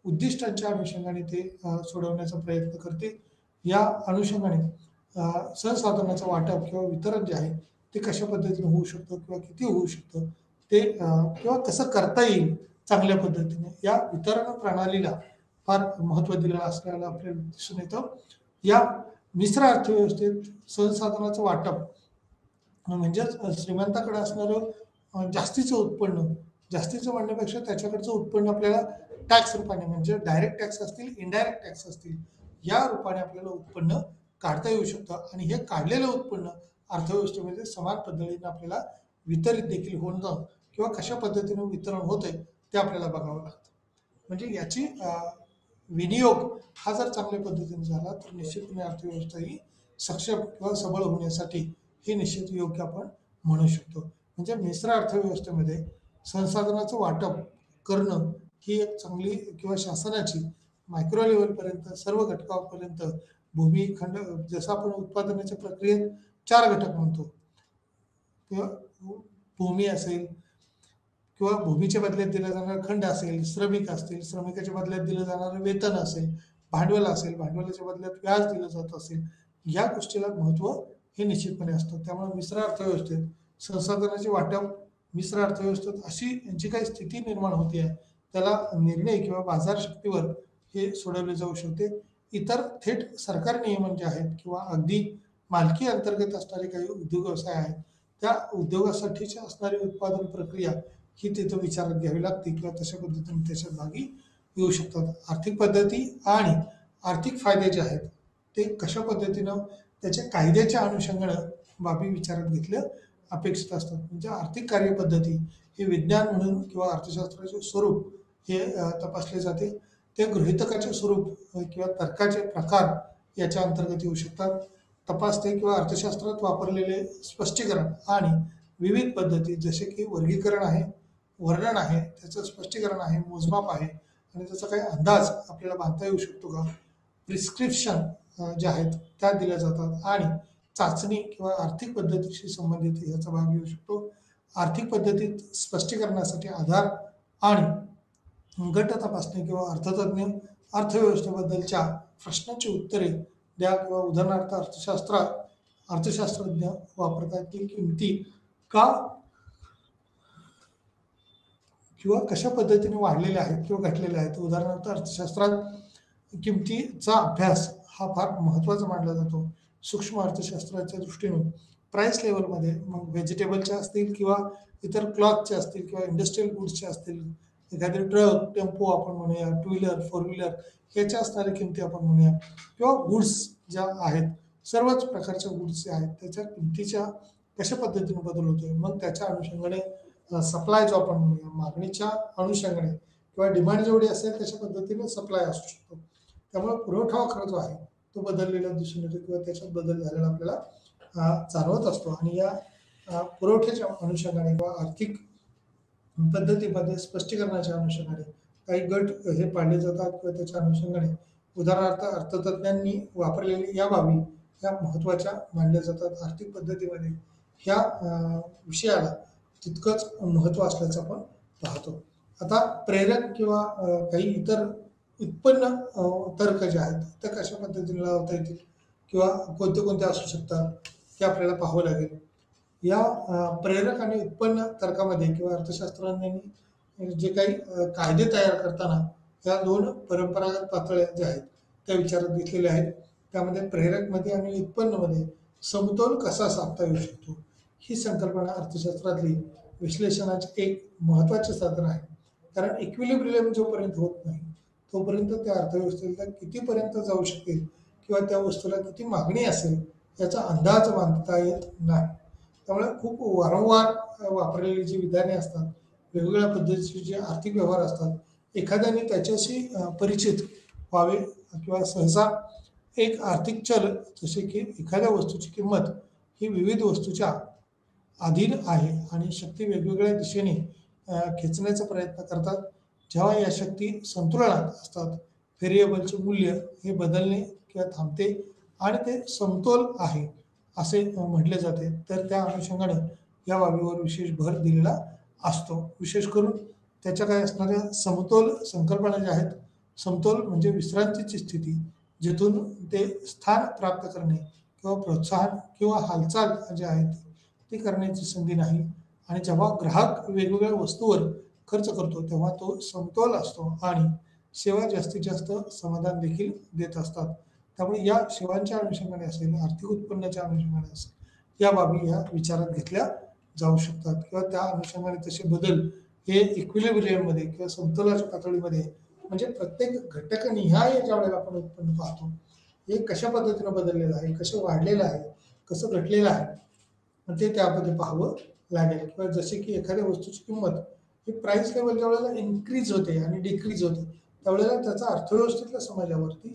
उद्दिष्टांच्या अनुषंगाने ते सोडवण्याचा प्रयत्न करते. या अनुषंगाने संसाधनाचं वाटप किंवा वितरण जे आहे ते कशा पद्धतीने होऊ शकतं किंवा किती होऊ शकतं ते किंवा कसं करता येईल चांगल्या पद्धतीने या वितरण प्रणालीला फार महत्त्व दिलेलं असल्याला आपल्याला दिसून येतं. या मिश्र अर्थव्यवस्थेत संसाधनाचं वाटप म्हणजेच श्रीमंताकडे असणारं जास्तीचं उत्पन्न, जास्तीचं म्हणण्यापेक्षा त्याच्याकडचं उत्पन्न आपल्याला टॅक्स रूपाने म्हणजे डायरेक्ट टॅक्स असतील, इनडायरेक्ट टॅक्स असतील या रूपाने आपल्याला उत्पन्न काढता येऊ शकतं आणि हे काढलेलं उत्पन्न अर्थव्यवस्थेमध्ये समान पद्धतीने आपल्याला वितरित देखील होणं किंवा कशा पद्धतीने वितरण होतंय ते आपल्याला बघावं लागतं. म्हणजे याची विनियोग हा जर चांगल्या पद्धतीने झाला तर निश्चितपणे अर्थव्यवस्था ही सक्षम किंवा सबळ होण्यासाठी हे निश्चित योग्य आपण म्हणू शकतो. म्हणजे मिश्र अर्थव्यवस्थेमध्ये संसाधनाचं वाटप करणं ही एक चांगली किंवा शासनाची मायक्रो लेवलपर्यंत सर्व घटकांपर्यंत भूमी खंड जसं आपण उत्पादनाच्या प्रक्रियेत 4 घटक म्हणतो किंवा भूमी असेल किंवा भूमीच्या बदल्यात दिला जाणारा खंड असेल, श्रमिक असतील, श्रमिकाच्या बदल्यात दिलं जाणारं वेतन असेल, भांडवल असेल, भांडवलाच्या बदल्यात व्याज दिलं जात असेल, या गोष्टीला महत्त्व हे निश्चितपणे असतं. त्यामुळे मिश्र अर्थव्यवस्थेत संसाधनाचे वाटप मिश्र अर्थव्यवस्थेत अशी जी काही स्थिती निर्माण होते आहे त्याला निर्णय किंवा बाजार शक्तीवर हे सोडवले जाऊ शकते. इतर थेट सरकार नियमन जे आहेत किंवा अगदी मालकी अंतर्गत असणारे काही उद्योग व्यवसाय आहेत त्या उद्योगासाठीची असणारी उत्पादन प्रक्रिया ही तिथं विचारात घ्यावी लागते किंवा तशा पद्धतीने त्याच्यात भागी येऊ शकतात. आर्थिक पद्धती आणि आर्थिक फायदे जे आहेत ते कशा पद्धतीनं त्याच्या कायद्याच्या अनुषंगानं बाबी विचारात घेतल्या अपेक्षित असतात. म्हणजे आर्थिक कार्यपद्धती हे विज्ञान म्हणून किंवा अर्थशास्त्राचे स्वरूप हे तपासले जाते. ते गृहीतकाचे स्वरूप किंवा तर्काचे प्रकार याच्या अंतर्गत येऊ शकतात. तपासते किंवा अर्थशास्त्रात वापरलेले स्पष्टीकरण आणि विविध पद्धती जसे की वर्गीकरण आहे, वर्णन आहे, त्याचं स्पष्टीकरण आहे, मोजमाप आहे आणि त्याचा काही अंदाज आपल्याला बांधता येऊ शकतो का, प्रिस्क्रिप्शन ज्या आहेत त्या दिल्या जातात आणि चाचणी किंवा आर्थिक पद्धतीशी संबंधित याचा भाग घेऊ शकतो. आर्थिक पद्धतीत स्पष्टीकरणासाठी आधार आणि गट तपासणी किंवा अर्थतज्ञ अर्थव्यवस्थेबद्दलच्या प्रश्नांची उत्तरे द्या किंवा उदाहरणार्थ अर्थशास्त्रज्ञ वापरतात की किमती का किंवा कशा पद्धतीने वाढलेल्या आहेत किंवा घटलेल्या आहेत. उदाहरणार्थ अर्थशास्त्रात किमतीचा अभ्यास हा फार महत्त्वाचा मानला जातो. सूक्ष्म अर्थशास्त्राच्या दृष्टीने प्राइस लेवलमध्ये मग व्हेजिटेबलच्या असतील किंवा इतर क्लॉथचे असतील किंवा इंडस्ट्रियल गुड्सचे असतील, एखादे ट्रक, टेम्पो आपण म्हणूया, टू व्हीलर, फोर व्हीलर ह्याच्या असणाऱ्या किमती आपण म्हणूया किंवा गुड्स ज्या आहेत सर्वच प्रकारच्या गुड्स जे आहेत त्याच्या किमतीच्या कशा पद्धतीने बदल होतोय. मग त्याच्या अनुषंगाने सप्लाय जो आपण म्हणूया मागणीच्या अनुषंगाने किंवा डिमांड जेवढी असेल त्याच्या पद्धतीने सप्लाय असू शकतो. त्यामुळे पुरवठा वक्र जो आहे तो बदललेला दिसून येतो किंवा त्याच्यात बदल झालेला आपल्याला जाणवत असतो. आणि या पुरवठ्याच्या अनुषंगाने किंवा आर्थिक पद्धतीमध्ये स्पष्टीकरणाच्या अनुषंगाने काही गट हे पाडले जातात किंवा त्याच्या अनुषंगाने उदाहरणार्थ अर्थतज्ञांनी वापरलेले या बाबी ह्या महत्त्वाच्या मानल्या जातात. आर्थिक पद्धतीमध्ये ह्या विषयाला तितकंच महत्त्व असल्याचं आपण पाहतो. आता प्रेरक किंवा काही इतर उत्पन्न तर्क जे आहेत ते कशा पद्धतीने लावता येतील किंवा कोणते कोणते असू शकतात ते आपल्याला पाहावं लागेल. या प्रेरक आणि उत्पन्न तर्कामध्ये किंवा अर्थशास्त्रज्ञांनी जे काही कायदे तयार करताना या दोन परंपरागत पातळ्या ज्या आहेत त्या विचारात घेतलेल्या आहेत. त्यामध्ये प्रेरकमध्ये आणि उत्पन्नमध्ये समतोल कसा साधता येऊ शकतो ही संकल्पना अर्थशास्त्रातली विश्लेषणाचे एक महत्त्वाचे साधन आहे. कारण इक्विलिब्रियम जोपर्यंत होत नाही तोपर्यंत त्या अर्थव्यवस्थेला कितीपर्यंत जाऊ शकेल किंवा त्या वस्तूला किती मागणी असेल याचा अंदाज बांधता येत नाही. त्यामुळे खूप वारंवार वापरलेली जी विधाने असतात, वेगवेगळ्या पद्धतीचे जे आर्थिक व्यवहार असतात, एखाद्याने त्याच्याशी परिचित व्हावे किंवा सहसा एक आर्थिक चल जसे की एखाद्या वस्तूची किंमत ही विविध वस्तूच्या अधीन आहे आणि शक्ती वेगवेगळ्या दिशेने खेचण्याचा प्रयत्न करतात. जेव्हा या शक्ती संतुलनात असतात, व्हेरिएबलचे मूल्य हे बदलणे किंवा थांबते आणि ते समतोल आहे असे म्हटले जाते. तर त्या अनुषंगाने या बाबीवर विशेष भर दिलेला असतो. विशेष करून त्याच्या काय असणाऱ्या समतोल संकल्पना ज्या आहेत, समतोल म्हणजे विश्रांतीची स्थिती जिथून ते स्थान प्राप्त करणे किंवा प्रोत्साहन किंवा हालचाल जे आहे ती करण्याची संधी नाही. आणि जेव्हा ग्राहक वेगवेगळ्या वस्तूवर खर्च करतो तेव्हा तो समतोल असतो आणि सेवा जास्तीत जास्त समाधान देखील देत असतात. त्यामुळे या सेवांच्या अनुषंगाने असेल, आर्थिक उत्पन्नाच्या अनुषंगाने असेल, या बाबी या विचारात घेतल्या जाऊ शकतात किंवा त्या अनुषंगाने तसे बदल हे इक्विलिब्रियममध्ये किंवा समतोलाच्या पातळीमध्ये म्हणजे प्रत्येक घटकनिहाय ज्या वेळेला आपण उत्पन्न पाहतो हे कशा पद्धतीनं बदललेलं आहे, कसं वाढलेलं आहे, कसं घटलेलं आहे ते त्यामध्ये पाहावं लागेल. किंवा जसे की एखाद्या वस्तूची किंमत ही प्राइस लेवल ज्या वेळेला इन्क्रीज होते आणि डिक्रीज होते त्यावेळेला त्याचा अर्थव्यवस्थेतल्या समाजावरती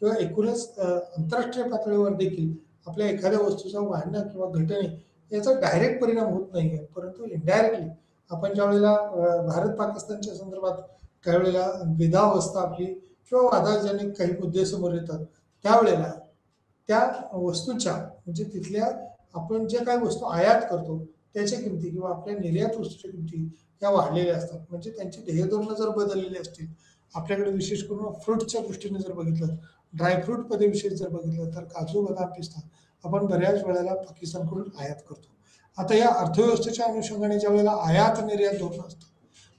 किंवा एकूणच आंतरराष्ट्रीय पातळीवर देखील आपल्या एखाद्या वस्तूचा वाढणं किंवा घटणे याचा डायरेक्ट परिणाम होत नाही आहे, परंतु इनडायरेक्टली आपण ज्या वेळेला भारत पाकिस्तानच्या संदर्भात काही वेळेला द्विधावस्था आपली किंवा वादाजनिक काही मुद्दे समोर येतात त्यावेळेला त्या वस्तूच्या म्हणजे तिथल्या आपण जे काही वस्तू आयात करतो त्याच्या किमती किंवा आपल्या निर्यात वस्तूच्या किमती या वाढलेल्या असतात. म्हणजे त्यांची ध्येयधोरणं जर बदललेली असतील, आपल्याकडे विशेष करून फ्रूटच्या दृष्टीने जर बघितलं, ड्रायफ्रूटमध्ये विशेष जर बघितलं तर काजू, बदाम, पिस्ता आपण बऱ्याच वेळेला पाकिस्तानकडून आयात करतो. आता या अर्थव्यवस्थेच्या अनुषंगाने ज्या वेळेला आयात निर्यात धोरणं असतात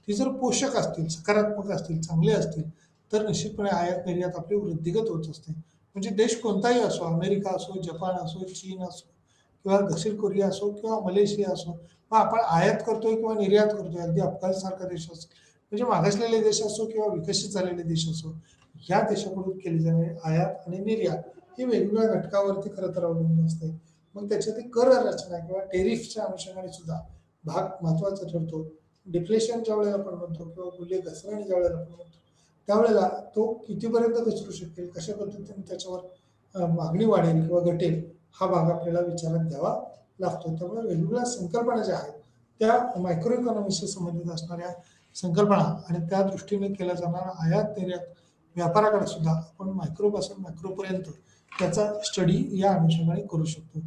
ती जर पोषक असतील, सकारात्मक असतील, चांगले असतील तर निश्चितपणे आयात निर्यात आपली वृद्धिगत होत असते. म्हणजे देश कोणताही असो, अमेरिका असो, जपान असो, चीन असो किंवा दक्षिण कोरिया असो किंवा मलेशिया असो, मग आपण आयात करतोय किंवा निर्यात करतोय. अगदी अफगाणसारखा देश असो म्हणजे मागासलेले देश असो किंवा विकसित झालेले देश असो, ह्या देशाकडून केली जाणारी आयात आणि निर्यात ही वेगवेगळ्या घटकावरती खरं तर अवलंबून असते. मग त्याच्यातील कर रचना किंवा टेरिफच्या अनुषंगाने सुद्धा भाग महत्वाचा ठरतो. डिफ्लेशन ज्या वेळेला आपण म्हणतो किंवा मूल्य घसरणे ज्या वेळेला आपण म्हणतो त्यावेळेला तो कितीपर्यंत घसरू शकेल, कशा पद्धतीने त्याच्यावर मागणी वाढेल किंवा घटेल हा भाग आपल्याला विचारात घ्यावा लागतो. त्यामुळे वेगवेगळ्या संकल्पना ज्या आहेत त्या मायक्रो इकॉनॉमिक्सशी संबंधित असणाऱ्या संकल्पना आणि त्या दृष्टीने केला जाणारा आयात निर्यात व्यापाराकडे सुद्धा आपण मायक्रोपासून मॅक्रोपर्यंत त्याचा स्टडी या अनुषंगाने करू शकतो.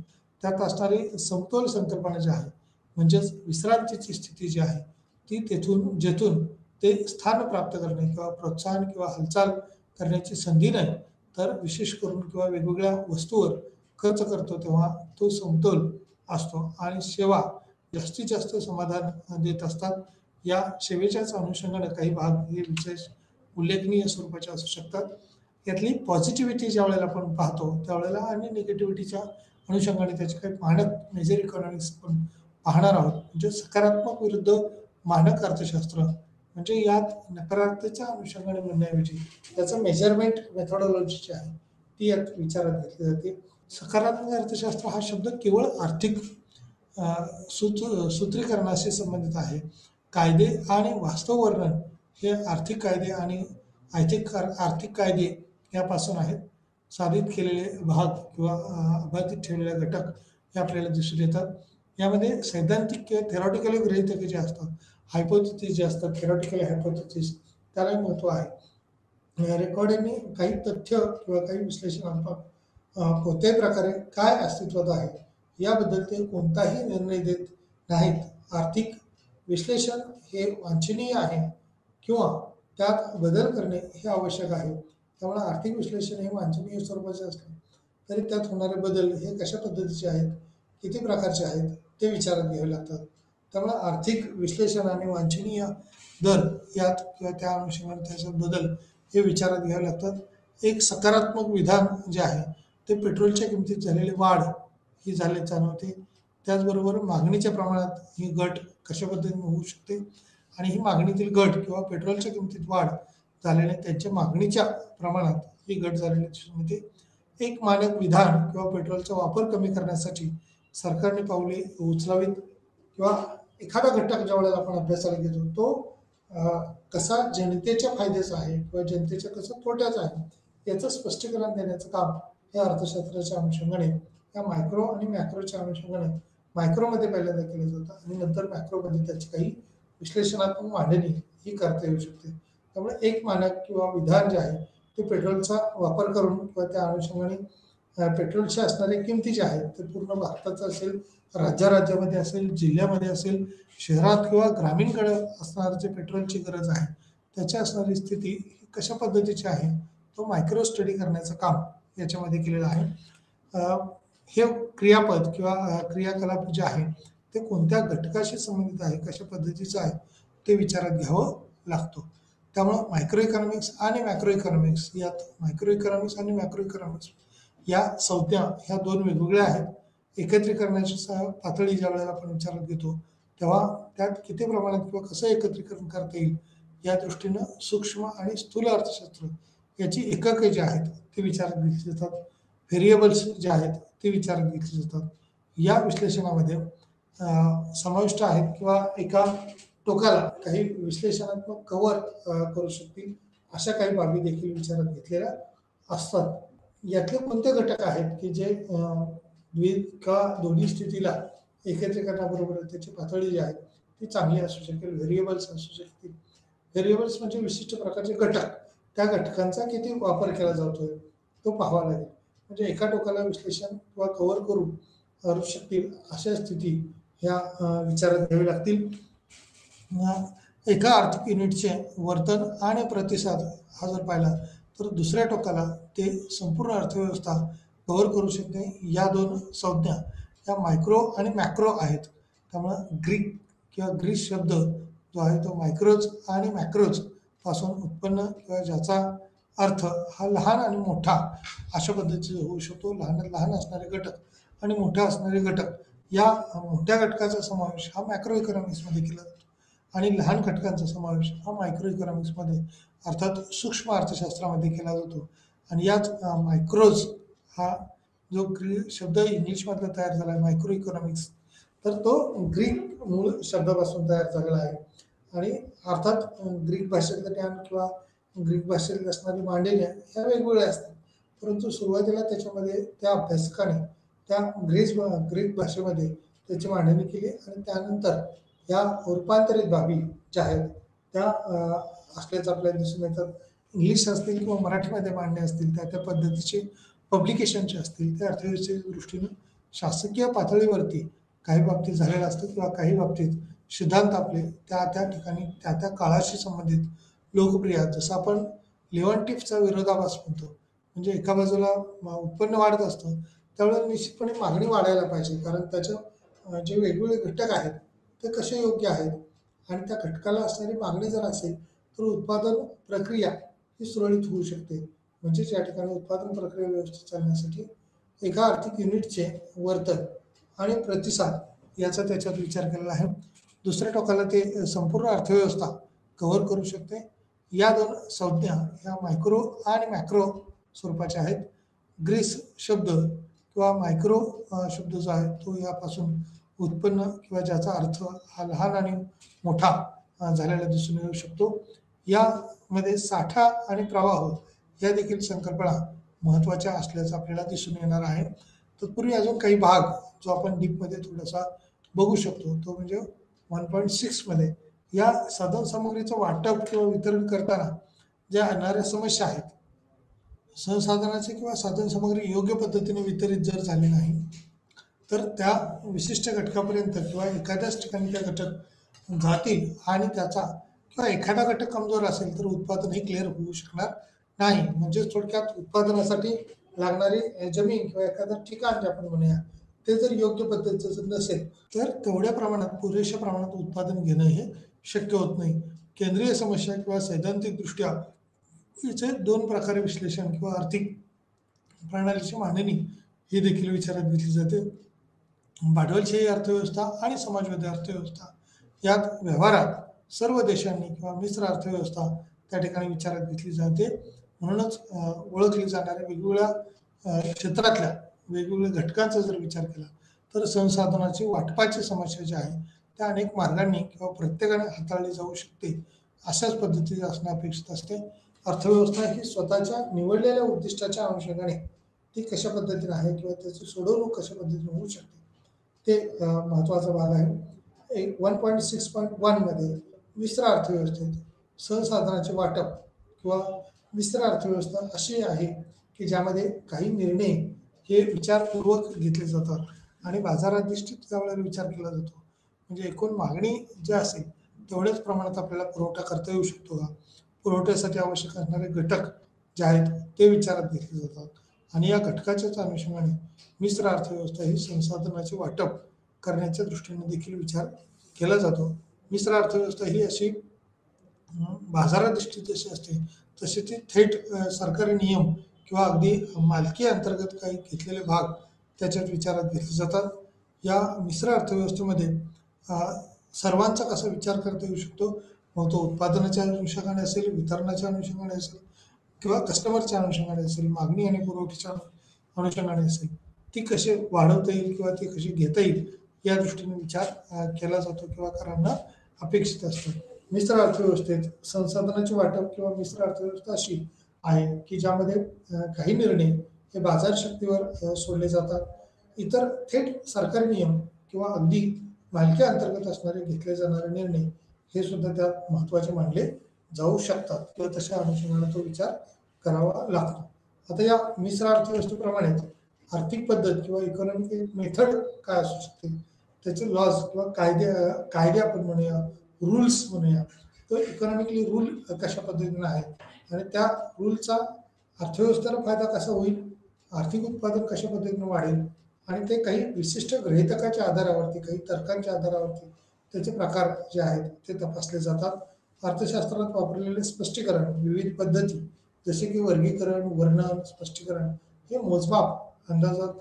त्यात असणारी समतोल संकल्पना जी आहे म्हणजेच विश्रांतीची स्थिती जी आहे ती तेथून जेथून ते स्थान प्राप्त करणे किंवा प्रोत्साहन किंवा हालचाल करण्याची संधी नाही तर विशेष करून किंवा वेगवेगळ्या वस्तूवर खर्च करतो तेव्हा तो समतोल असतो आणि सेवा जास्तीत जास्त समाधान देत असतात. या सेवेच्याच अनुषंगाने काही भाग हे विशेष उल्लेखनीय स्वरूपाचे असू शकतात. यातली पॉझिटिव्हिटी ज्या वेळेला आपण पाहतो त्यावेळेला आणि निगेटिव्हिटीच्या अनुषंगाने त्याचे काही मानक मेजर इकॉनॉमिक्स आपण पाहणार आहोत. म्हणजे सकारात्मक विरुद्ध मानक अर्थशास्त्र म्हणजे यात नकारात्मकतेच्या अनुषंगाने म्हणण्याऐवजी त्याचं मेजरमेंट मेथॉडॉलॉजी जी आहे ती यात विचारात घेतली जाते. सकारात्मक अर्थशास्त्र हा शब्द केवळ आर्थिक सूत्रीकरणाशी संबंधित आहे. कायदे आणि वास्तव वर्णन हे आर्थिक कायदे आणि आर्थिक कायदे यापासून आहेत. साधित केलेले भाग किंवा अबाधित ठेवलेले घटक हे आपल्याला दिसून येतात. यामध्ये सैद्धांतिक किंवा थेरॉटिकल गृहीतके जे असतात, हायपोथेसिस जे असतात, थेरॉटिकल हायपोथेसिस त्याला महत्त्व आहे. रेकॉर्डिंगने काही तथ्य किंवा काही विश्लेषणात्मक कोणत्याही प्रकारे काय अस्तित्वात आहे याबद्दल ते कोणताही निर्णय देत नाहीत. आर्थिक विश्लेषण हे वांछनीय आहे किंवा त्यात बदल करणे हे आवश्यक आहे. त्यामुळे आर्थिक विश्लेषण हे वांछनीय स्वरूपाचे असले तरी त्यात होणारे बदल हे कशा पद्धतीचे आहेत, किती प्रकारचे आहेत ते विचारात घ्यावे लागतात. त्यामुळे आर्थिक विश्लेषण आणि वांछनीय दर यात किंवा त्या अनुषंगाने त्याच्यात बदल हे विचारात घ्यावे लागतात. एक सकारात्मक विधान जे आहे ते पेट्रोलच्या किमतीत झालेली वाढ ही झाले जाणवते. त्याचबरोबर मागणीच्या प्रमाणात ही घट कशा पद्धतीने होऊ शकते आणि ही मागणीतील घट किंवा पेट्रोलच्या किमतीत वाढ झाल्याने त्यांच्या मागणीच्या प्रमाणात ही घट झालेली दिसून येते. एक मानक विधान किंवा पेट्रोलचा वापर कमी करण्यासाठी सरकारने पावले उचलावीत किंवा एखादा घटक ज्या वेळेला आपण अभ्यासाला घेतो तो कसा जनतेच्या फायद्याचा आहे किंवा जनतेच्या कसं तोट्याचा आहे याचं स्पष्टीकरण देण्याचं काम हे अर्थशास्त्राच्या अनुषंगाने या मायक्रो आणि मॅक्रोच्या अनुषंगाने मायक्रोमध्ये पहिल्यांदा केलं जातं आणि नंतर मॅक्रोमध्ये त्याची काही विश्लेषणात्मक मांडणी ही करता येऊ शकते. त्यामुळे एक मानक किंवा विधान जे आहे ते पेट्रोलचा वापर करून किंवा त्या अनुषंगाने पेट्रोलचे असणारे किमती जे आहेत ते पूर्ण भारताचं असेल, राज्यामध्ये असेल, जिल्ह्यामध्ये असेल, शहरात किंवा ग्रामीणकडे असणारं जे पेट्रोलची गरज आहे त्याची असणारी स्थिती कशा पद्धतीची आहे तो मायक्रो स्टडी करण्याचं काम याच्यामध्ये केलेलं आहे. हे क्रियापद किंवा क्रियाकलाप जे आहे ते कोणत्या घटकाशी संबंधित आहे, कशा पद्धतीचं आहे ते विचारात घ्यावं लागतो. त्यामुळं मायक्रो इकॉनॉमिक्स आणि मॅक्रो इकॉनॉमिक्स यात मायक्रो इकॉनॉमिक्स आणि मॅक्रो इकॉनॉमिक्स या संज्ञा ह्या दोन वेगवेगळ्या आहेत. एकत्रीकरणाची पातळी ज्या वेळेला आपण विचारात घेतो तेव्हा त्यात किती प्रमाणात किंवा कसं एकत्रीकरण करता येईल या दृष्टीनं सूक्ष्म आणि स्थूल अर्थशास्त्र याची एकके जी आहेत ते विचारात घेतली जातात. व्हेरिएबल्स जे आहेत ते विचारात घेतले जातात. या विश्लेषणामध्ये समाविष्ट आहेत किंवा एका टोकाला काही विश्लेषणात्मक कव्हर करू शकतील अशा काही बाबी देखील विचारात घेतलेल्या असतात. यातले कोणते घटक आहेत की जे दोन्ही स्थितीला एकत्रीकरणाबरोबर त्याची पातळी जी आहे ती चांगली असू शकेल. व्हेरिएबल्स असू शकतील. व्हेरिएबल्स म्हणजे विशिष्ट प्रकारचे घटक, त्या घटकांचा किती वापर केला जातोय तो पाहावा लागेल. म्हणजे एका टोकाला विश्लेषण किंवा कव्हर करू शकतील अशा स्थिती ह्या विचारात घ्यावी लागतील. एका आर्थिक युनिटचे वर्तन आणि प्रतिसाद हा जर पाहिला तर दुसऱ्या टोकाला ते संपूर्ण अर्थव्यवस्था कव्हर करू शकते. या दोन संज्ञा या मायक्रो आणि मॅक्रो आहेत. त्यामुळं ग्रीक किंवा ग्रीस शब्द जो आहे तो मायक्रोज आणि मॅक्रोज पासून उत्पन्न किंवा ज्याचा अर्थ हा लहान आणि मोठा अशा पद्धतीचा होऊ शकतो. लहान असणारे घटक आणि मोठे असणारे घटक या मोठ्या घटकाचा समावेश हा मॅक्रो इकॉनॉमिक्समध्ये केला जातो आणि लहान घटकांचा समावेश हा मायक्रो इकॉनॉमिक्समध्ये अर्थात सूक्ष्म अर्थशास्त्रामध्ये केला जातो. आणि याच मायक्रोज हा जो शब्द इंग्लिशमधला तयार झाला आहे मायक्रो इकॉनॉमिक्स तर तो ग्रीक मूळ शब्दापासून तयार झालेला आहे. आणि अर्थात ग्रीक भाषेतलं ज्ञान किंवा ग्रीक भाषेत असणारी मांडणी ह्या वेगवेगळ्या असतात. परंतु सुरुवातीला त्याच्यामध्ये त्या अभ्यासकाने त्या ग्रीक भाषेमध्ये त्याची मांडणी केली आणि त्यानंतर या रूपांतरित बाबी ज्या आहेत त्या असल्याचं आपल्याला दिसून येतात. इंग्लिश असतील किंवा मराठीमध्ये मांडणे असतील त्या पद्धतीचे पब्लिकेशनचे असतील त्या अर्थव्यवस्थेच्या दृष्टीनं शासकीय पातळीवरती काही बाबतीत झालेलं असतं किंवा काही बाबतीत सिद्धांत आपले त्या ठिकाणी त्या काळाशी संबंधित लोकप्रिय आहेत. जसं आपण लेव्हन्टिफचा विरोधाभास म्हणतो म्हणजे एका बाजूला उत्पन्न वाढत असतं त्यावेळेला निश्चितपणे मागणी वाढायला पाहिजे कारण त्याच्या जे वेगवेगळे घटक आहेत ते कसे योग्य आहेत आणि त्या घटकाला असणारी मागणी जर असेल तर उत्पादन प्रक्रिया ही सुरळीत होऊ शकते. म्हणजेच या ठिकाणी उत्पादन प्रक्रिया व्यवस्थित चालण्यासाठी एका आर्थिक युनिटचे वर्तन आणि प्रतिसाद याचा त्याच्यात विचार केलेला आहे. दुसऱ्या टोकाला ते संपूर्ण अर्थव्यवस्था कव्हर करू शकते. या दोन संज्ञा ह्या मायक्रो आणि मॅक्रो स्वरूपाच्या आहेत. ग्रीस शब्द किंवा मायक्रो शब्द जो आहे तो यापासून उत्पन्न किंवा ज्याचा अर्थ हा लहान आणि मोठा झालेला दिसून येऊ शकतो. यामध्ये साठा आणि प्रवाह या देखील संकल्पना महत्त्वाच्या असल्याचं आपल्याला दिसून येणार आहे. तत्पूर्वी अजून काही भाग जो आपण डीपमध्ये थोडासा बघू शकतो तो म्हणजे 1.6 मध्ये या साधनसामुग्रीचं वाटप किंवा वितरण करताना ज्या येणाऱ्या समस्या आहेत, संसाधनाचे किंवा साधनसामुग्री योग्य पद्धतीने वितरित जर झाली नाही तर त्या विशिष्ट घटकापर्यंत किंवा एखाद्याच ठिकाणी त्या घटक जातील आणि त्याचा किंवा एखादा घटक कमजोर असेल तर उत्पादन हे क्लिअर होऊ शकणार नाही. म्हणजे थोडक्यात उत्पादनासाठी लागणारी जमीन किंवा एखादं ठिकाण जे आपण म्हणूया ते जर योग्य पद्धतीचं जर नसेल तर तेवढ्या प्रमाणात पुरेशा प्रमाणात उत्पादन घेणं हे शक्य होत नाही. केंद्रीय समस्या किंवा सैद्धांतिकदृष्ट्या याचे दोन प्रकारे विश्लेषण किंवा आर्थिक प्रणालीची मांडणी ही देखील विचारात घेतली जाते. भांडवलशाही अर्थव्यवस्था आणि समाजवादी अर्थव्यवस्था यात व्यवहारात सर्व देशांनी किंवा मिश्र अर्थव्यवस्था त्या ठिकाणी विचारात घेतली जाते. म्हणूनच ओळखली जाणाऱ्या वेगवेगळ्या क्षेत्रातल्या वेगवेगळ्या घटकांचा जर विचार केला तर संसाधनाची वाटपाची समस्या जी आहे त्या अनेक मार्गांनी किंवा प्रत्येकाने हाताळली जाऊ शकते अशाच पद्धतीने असणे अपेक्षित असते. अर्थव्यवस्था ही स्वतःच्या निवडलेल्या उद्दिष्टाच्या अनुषंगाने ती कशा पद्धतीने आहे किंवा त्याची सोडवणूक कशा पद्धतीने होऊ शकते ते महत्त्वाचा भाग आहे. 1.6.1 मध्ये मिश्र अर्थव्यवस्थेत संसाधनाचे वाटप किंवा मिश्र अर्थव्यवस्था अशी आहे की ज्यामध्ये काही निर्णय हे विचारपूर्वक घेतले जातात आणि बाजाराधिष्ठित त्यावेळेला विचार केला जातो. म्हणजे एकूण मागणी जी असेल तेवढ्याच प्रमाणात आपल्याला पुरवठा करता येऊ शकतो का, पुरवठ्यासाठी आवश्यक असणारे घटक जे आहेत ते विचारात घेतले जातात आणि या घटकाच्याच अनुषंगाने मिश्र अर्थव्यवस्था ही संसाधनाचे वाटप करण्याच्या दृष्टीने देखील विचार केला जातो. मिश्र अर्थव्यवस्था ही अशी बाजाराधिष्ठित जशी असते तशी ती थेट सरकारी नियम किंवा अगदी मालकी अंतर्गत काही घेतलेले भाग त्याच्यात विचारात घेतले जातात. या मिश्र अर्थव्यवस्थेमध्ये सर्वांचा कसा विचार करता येऊ शकतो, मग तो उत्पादनाच्या अनुषंगाने असेल, वितरणाच्या अनुषंगाने असेल किंवा कस्टमरच्या अनुषंगाने असेल, मागणी आणि पुरवठ्याच्या अनुषंगाने असेल, ती कशी वाढवता येईल किंवा ती कशी घेता येईल या दृष्टीने विचार केला जातो किंवा करांना अपेक्षित असतं. मिश्र अर्थव्यवस्थेत संसाधनाचे वाटप किंवा मिश्र अर्थव्यवस्था अशी आहे की ज्यामध्ये काही निर्णय हे बाजार शक्तीवर सोडले जातात. इतर थेट सरकारी नियम किंवा अगदी मालकी अंतर्गत असणारे घेतले जाणारे निर्णय हे सुद्धा त्यात महत्त्वाचे मानले जाऊ शकतात किंवा तशा अनुषंगाने तो विचार करावा लागतो. आता या मिश्र अर्थव्यवस्थेप्रमाणेच आर्थिक पद्धत किंवा इकॉनॉमिक मेथड काय असू शकते, त्याचे लॉज किंवा कायदे आपण म्हणूया, रूल्स म्हणूया, तर इकॉनॉमिकली रूल कशा पद्धतीने आहेत आणि त्या रूलचा अर्थव्यवस्थेला फायदा कसा होईल, आर्थिक उत्पादन कशा पद्धतीने वाढेल आणि ते काही विशिष्ट गृहीतकाच्या आधारावरती काही तर्कांच्या आधारावरती त्याचे प्रकार जे आहेत ते तपासले जातात. अर्थशास्त्रात वापरलेले स्पष्टीकरण विविध पद्धती जसे की वर्गीकरण, वर्णन, स्पष्टीकरण हे मोजमाप अंदाजात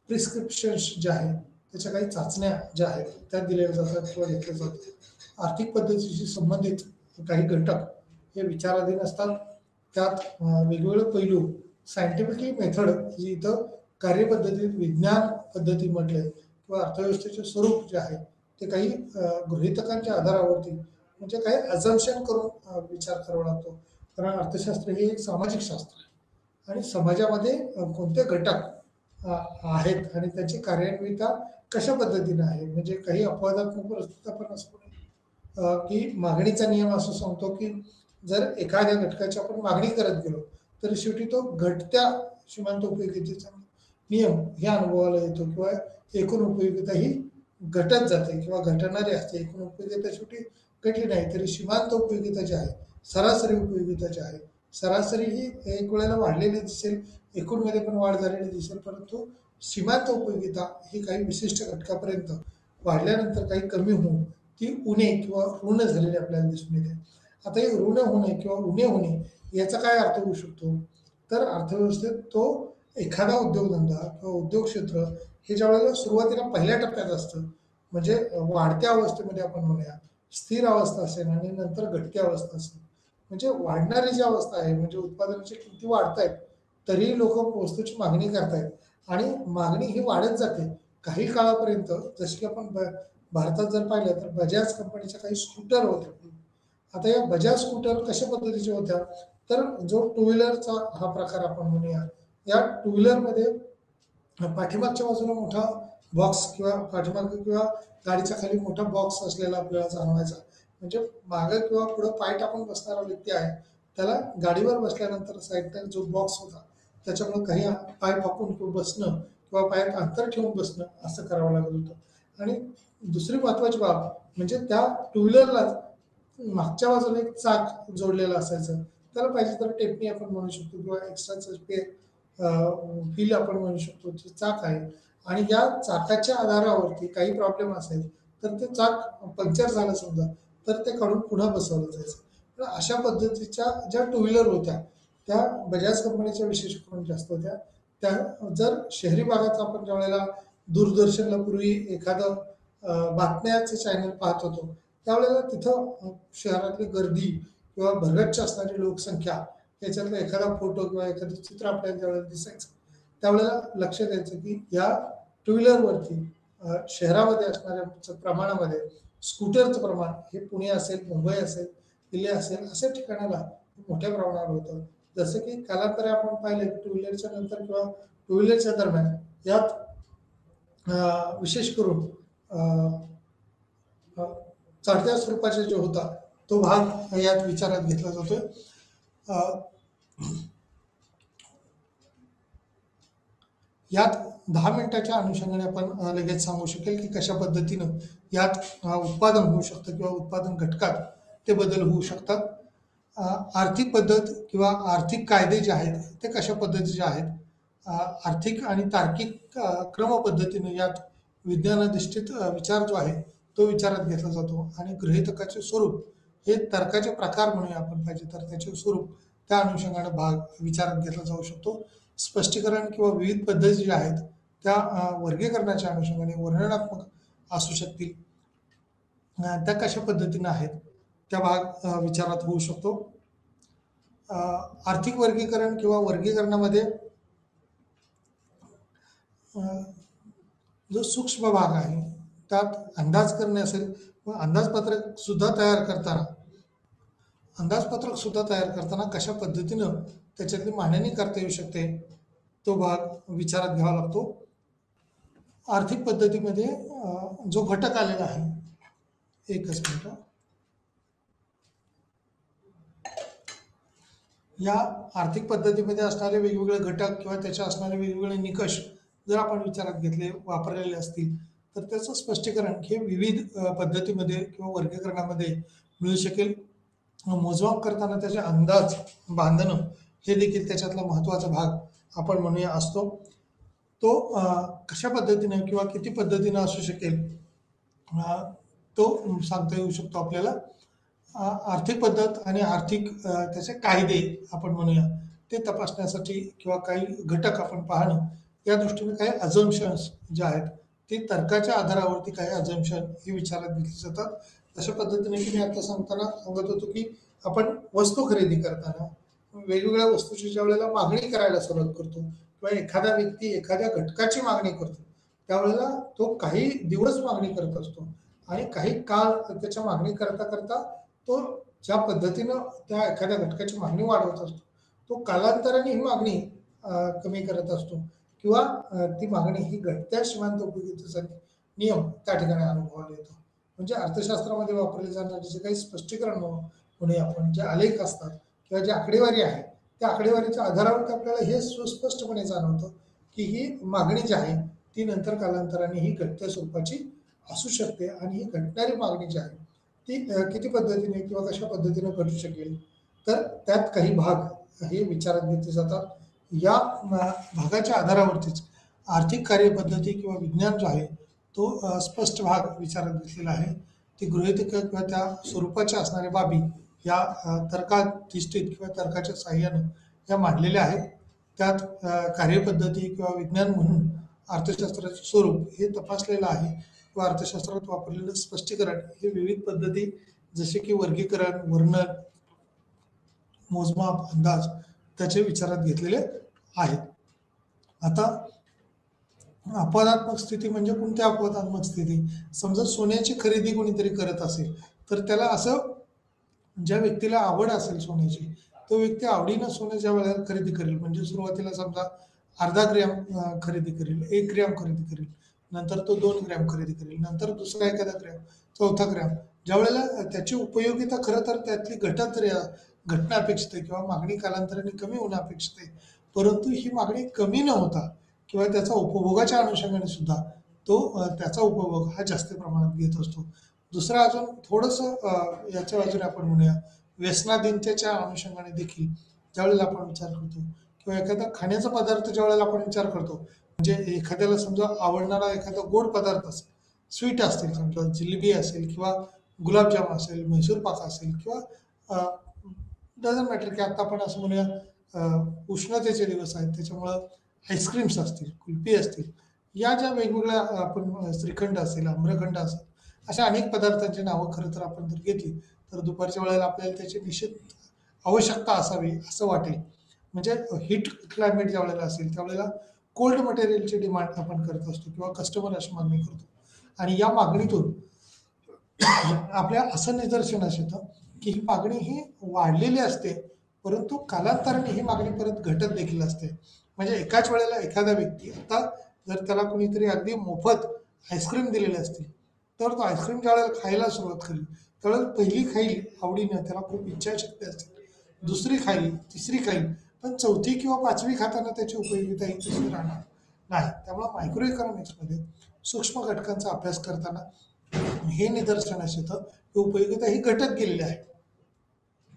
प्रिस्क्रिप्शन्स जे आहेत त्याच्या काही चाचण्या ज्या आहेत त्या दिल्या जातात किंवा घेतल्या जातात. आर्थिक पद्धतीशी संबंधित काही घटक हे विचाराधीन असतात. त्यात वेगवेगळे पैलू सायंटिफिकली मेथड जी इथं कार्यपद्धतीत विज्ञान पद्धती म्हटले किंवा अर्थव्यवस्थेचे स्वरूप जे आहे ते काही गृहीतकांच्या आधारावरती म्हणजे काही अझम्पशन करून विचार करावा लागतो. कारण अर्थशास्त्र हे एक सामाजिक शास्त्र आहे आणि समाजामध्ये कोणते घटक आहेत आणि त्याची कार्यान्विता कशा पद्धतीने आहे. म्हणजे काही अपवादात्मक परिस्थिती आपण असं की मागणीचा नियम असं सांगतो की जर एखाद्या घटकाची आपण मागणी करत गेलो तर शेवटी तो घटत्या सीमांत उपयोगितेचा नियम ह्या अनुभवाला येतो किंवा एकूण उपयोगिता ही घटत जाते किंवा घटणारी असते. एकूण उपयोगिता शेवटी घटली नाही तरी सीमांत उपयोगिता जी आहे, सरासरी उपयोगिता जी आहे, सरासरी ही एक वेळेला वाढलेली दिसेल, एकूणमध्ये पण वाढ झालेली दिसेल, परंतु सीमांत उपयोगिता ही काही विशिष्ट घटकापर्यंत वाढल्यानंतर काही कमी होऊन ती उणे किंवा ऋण झालेली आपल्याला दिसून येते. आता हे ऋण होणे किंवा उणे होणे याचा काय अर्थ होऊ शकतो, तर अर्थव्यवस्थेत तो एखादा उद्योगधंदा किंवा उद्योग क्षेत्र हे ज्यावेळेला सुरुवातीला पहिल्या टप्प्यात असतं म्हणजे वाढत्या अवस्थेमध्ये आपण म्हणूया, स्थिर अवस्था असेल आणि नंतर घटती अवस्था असेल. म्हणजे वाढणारी जी अवस्था आहे म्हणजे उत्पादनाची किमती वाढतायत तरीही लोक वस्तूची मागणी करतायत आणि मागणी ही वाढत जाते काही काळापर्यंत जसे की आपण भारतात जर पाहिलं तर बजाज कंपनीच्या काही स्कूटर होत्या. आता या बजाज स्कूटर कशा पद्धतीच्या होत्या, तर जो टू व्हीलरचा हा प्रकार आपण म्हणूया, या टू व्हीलरमध्ये पाठीमागच्या बाजूला मोठा बॉक्स किंवा पाठीमागे किंवा गाडीच्या खाली मोठा बॉक्स असलेला आपल्याला जाणवायचा. म्हणजे मागे किंवा पुढे पाय टाकून बसणारा व्यक्ती आहे, त्याला गाडीवर बसल्यानंतर साईडला जो बॉक्स होता त्याच्यामुळे काही पाय टाकून किंवा बसणं किंवा पायात अंतर ठेवून बसणं असं करावं लागत होतं. आणि दुसरी महत्वाची बाब म्हणजे त्या टू व्हीलरला मागच्या बाजूला एक चाक जोडलेलं असायचं. त्याला पाहिजे तर टेपनी आपण म्हणू शकतो किंवा एक्स्ट्राचं व्हील आपण म्हणू शकतो, जे चाक आहे. आणि या चाकाच्या आधारावरती काही प्रॉब्लेम असेल तर ते चाक पंक्चर झालं समजा, तर ते काढून पुन्हा बसवलं जायचं. तर अशा पद्धतीच्या ज्या टू व्हीलर होत्या त्या बजाज कंपनीच्या विशेष करून जास्त होत्या. त्या जर शहरी भागात आपण ज्यावेळेला दूरदर्शनला पूर्वी एखादं बातम्याचं चॅनल पाहत होतो, त्यावेळेला तिथं शहरातली गर्दी किंवा भरगच्च असणारी लोकसंख्या याच्यातला एखादा फोटो किंवा एखादं चित्र आपल्याला ज्यावेळेला दिसायचं, त्यावेळेला लक्ष द्यायचं की या टू व्हीलरवरती शहरामध्ये असणाऱ्या प्रमाणामध्ये स्कूटरचं प्रमाण हे पुणे असेल, मुंबई असेल, दिल्ली असेल अशा ठिकाणाला मोठ्या प्रमाणावर होतं. जसं की कालांतरे आपण पाहिले टू व्हीलरच्या नंतर किंवा टू व्हीलरच्या दरम्यान यात विशेष करून अ, चढत्या स्वरूपाचा जो होता तो भाग यात विचारात घेतला जातोय. अ, यात 10 मिनिटाच्या अनुषंगाने आपण लगेच सांगू शकेल की कशा पद्धतीनं यात उत्पादन होऊ शकतं किंवा उत्पादन घटकात ते बदल होऊ शकतात. आर्थिक पद्धत किंवा आर्थिक कायदे जे आहेत ते कशा पद्धतीचे आहेत. आर्थिक आणि तार्किक क्रम पद्धतीने यात विज्ञानाधिष्ठित विचार जो आहे तो विचारात घेतला जातो. आणि गृहीतकाचे स्वरूप हे तर्काचे प्रकार म्हणूया आपण पाहिजे तर त्याचे स्वरूप त्या अनुषंगाने भाग विचारात घेतला जाऊ शकतो. स्पष्टीकरण किंवा विविध पद्धती ज्या आहेत त्या वर्गीकरणाच्या अनुषंगाने वर्णनात्मक असू शकतील. त्या कशा पद्धतीने आहेत त्या भाग विचारात होऊ शकतो. आर्थिक वर्गीकरण किंवा वर्गीकरणामध्ये जो सूक्ष्म भाग आहे त्यात अंदाज करणे असेल, अंदाजपत्रक सुद्धा तयार करताना कशा पद्धतीनं त्याच्यातली मांडणी करता येऊ शकते तो भाग विचारात घ्यावा लागतो. आर्थिक पद्धतीमध्ये जो घटक आलेला आहे, एकच मिनिट, या आर्थिक पद्धतीमध्ये असणारे वेगवेगळे घटक किंवा त्याचे असणारे वेगवेगळे निकष जर आपण विचारात घेतले वापरलेले असतील तर त्याचं स्पष्टीकरण हे विविध पद्धतीमध्ये किंवा वर्गीकरणामध्ये मिळू शकेल. मोजमाप करताना त्याचे अंदाज बांधणं हे देखील त्याच्यातला महत्त्वाचा भाग आपण म्हणूया असतो. तो कशा पद्धतीने किंवा किती पद्धतीनं असू शकेल तो सांगता येऊ शकतो आपल्याला. आर्थिक पद्धत आणि आर्थिक त्याचे कायदे आपण म्हणूया ते तपासण्यासाठी किंवा काही घटक आपण पाहणं या दृष्टीने काही अझम्पशन्स जे आहेत ते तर्काच्या आधारावरती काही अझम्पशन हे विचारात घेतले जातात. अशा पद्धतीने की मी आता सांगत होतो की आपण वस्तू खरेदी करताना वेगवेगळ्या वस्तूची ज्या वेळेला मागणी करायला सुरुवात करतो किंवा एखादा व्यक्ती एखाद्या घटकाची मागणी करतो त्यावेळेला तो काही दिवस मागणी करत असतो आणि काही काळ त्याच्या मागणी करता करता तो ज्या पद्धतीनं त्या एखाद्या घटकाची मागणी वाढवत असतो तो कालांतराने ही मागणी कमी करत असतो किंवा ती मागणी ही घटत्या सीमांत उपयोगितेचा नियम त्या ठिकाणी अनुभवाला येतो. म्हणजे अर्थशास्त्रामध्ये वापरले जाणारे जे काही स्पष्टीकरण म्हणूया आपण जे आलेख असतात किंवा जी आकडेवारी आहे त्या आकडेवारीच्या आधारावर आपल्याला हे सुस्पष्टपणे जाणवतं की ही मागणी जी आहे ती नंतर कालांतराने ही घटत्या स्वरूपाची असू शकते आणि ही घटणारी मागणी जी आहे ती किती पद्धतीने किंवा कशा पद्धतीने घटू शकेल. तर त्यात काही भाग हे विचारात घेतले जातात. या भागाच्या आधारावरतीच आर्थिक कार्यपद्धती किंवा विज्ञान जो आहे तो स्पष्ट भाग विचारात घेतलेला आहे. ती गृहीतक किंवा त्या स्वरूपाच्या असणाऱ्या बाबी या तर्काधिष्ठित किंवा तर्काच्या साहाय्यानं या मांडलेल्या आहेत. त्यात कार्यपद्धती किंवा विज्ञान म्हणून अर्थशास्त्राचे स्वरूप हे तपासलेलं आहे किंवा अर्थशास्त्रात वापरलेलं स्पष्टीकरण हे विविध पद्धती जसे की वर्गीकरण, वर्णन, मोजमाप, अंदाज त्याचे विचारात घेतलेले आहेत. आता अपवादात्मक स्थिती म्हणजे कोणत्या अपवादात्मक स्थिती? समजा सोन्याची खरेदी कोणीतरी करत असेल, तर त्याला असं ज्या व्यक्तीला आवड असेल सोन्याची, तो व्यक्ती आवडीनं सोनं ज्या वेळेला खरेदी करेल, म्हणजे सुरुवातीला समजा अर्धा ग्रॅम खरेदी करेल, 1 ग्रॅम खरेदी करेल, नंतर तो 2 ग्रॅम खरेदी करेल, नंतर दुसरा एखादा ग्रॅम, चौथा ग्रॅम. ज्यावेळेला त्याची उपयोगिता खरं तर त्यातली घटना अपेक्षित आहे किंवा मागणी कालांतराने कमी होणं अपेक्षित आहे. परंतु ही मागणी कमी न होता किंवा त्याचा उपभोगाच्या अनुषंगाने सुद्धा तो त्याचा उपभोग हा जास्त प्रमाणात घेत असतो. दुसरं अजून थोडंसं याच्या बाजूने आपण म्हणूया, व्यसनाधीनतेच्या अनुषंगाने देखील ज्यावेळेला आपण विचार करतो किंवा एखादा खाण्याचा पदार्थ ज्यावेळेला आपण विचार करतो, म्हणजे एखाद्याला समजा आवडणारा एखादा गोड पदार्थ असेल, स्वीट असतील, समजा जिलेबी असेल किंवा गुलाबजाम असेल, म्हैसूर पाक असेल किंवा डझंट मॅटर की आता आपण असं म्हणूया उष्णतेचे दिवस आहेत त्याच्यामुळं आईस्क्रीम्स असतील, कुल्फी असतील, या ज्या वेगवेगळ्या आपण श्रीखंड असेल, आम्रखंड असेल, अशा अनेक पदार्थांची नावं खरं तर आपण जर घेतली तर दुपारच्या वेळेला आपल्याला त्याची निश्चित आवश्यकता असावी असं वाटेल. म्हणजे हीट क्लायमेट ज्या वेळेला असेल त्यावेळेला कोल्ड मटेरियलची डिमांड आपण करत असतो किंवा कस्टमर अशी मागणी करतो. आणि या मागणीतून आपल्या असं निदर्शनास येतं की ही मागणी ही वाढलेली असते, परंतु कालांतराने ही मागणी परत घटत देखील असते. म्हणजे एकाच वेळेला एखादा व्यक्ती आता जर त्याला कोणीतरी अगदी मोफत आईस्क्रीम दिलेले असतील, तर तो आईस्क्रीम ज्यावेळेला खायला सुरुवात करेल, त्यावेळेला पहिली खाईल आवडीनं, त्याला खूप इच्छाशक्ती असते. दुसरी खाईल, तिसरी खाईल, पण चौथी किंवा पाचवी खाताना त्याची उपयोगिता ही दिसून राहणार नाही. त्यामुळे मायक्रो इकॉनॉमिक्समध्ये सूक्ष्म घटकांचा अभ्यास करताना हे निदर्शनास येतं की उपयोगिता ही घटत गेलेली आहे.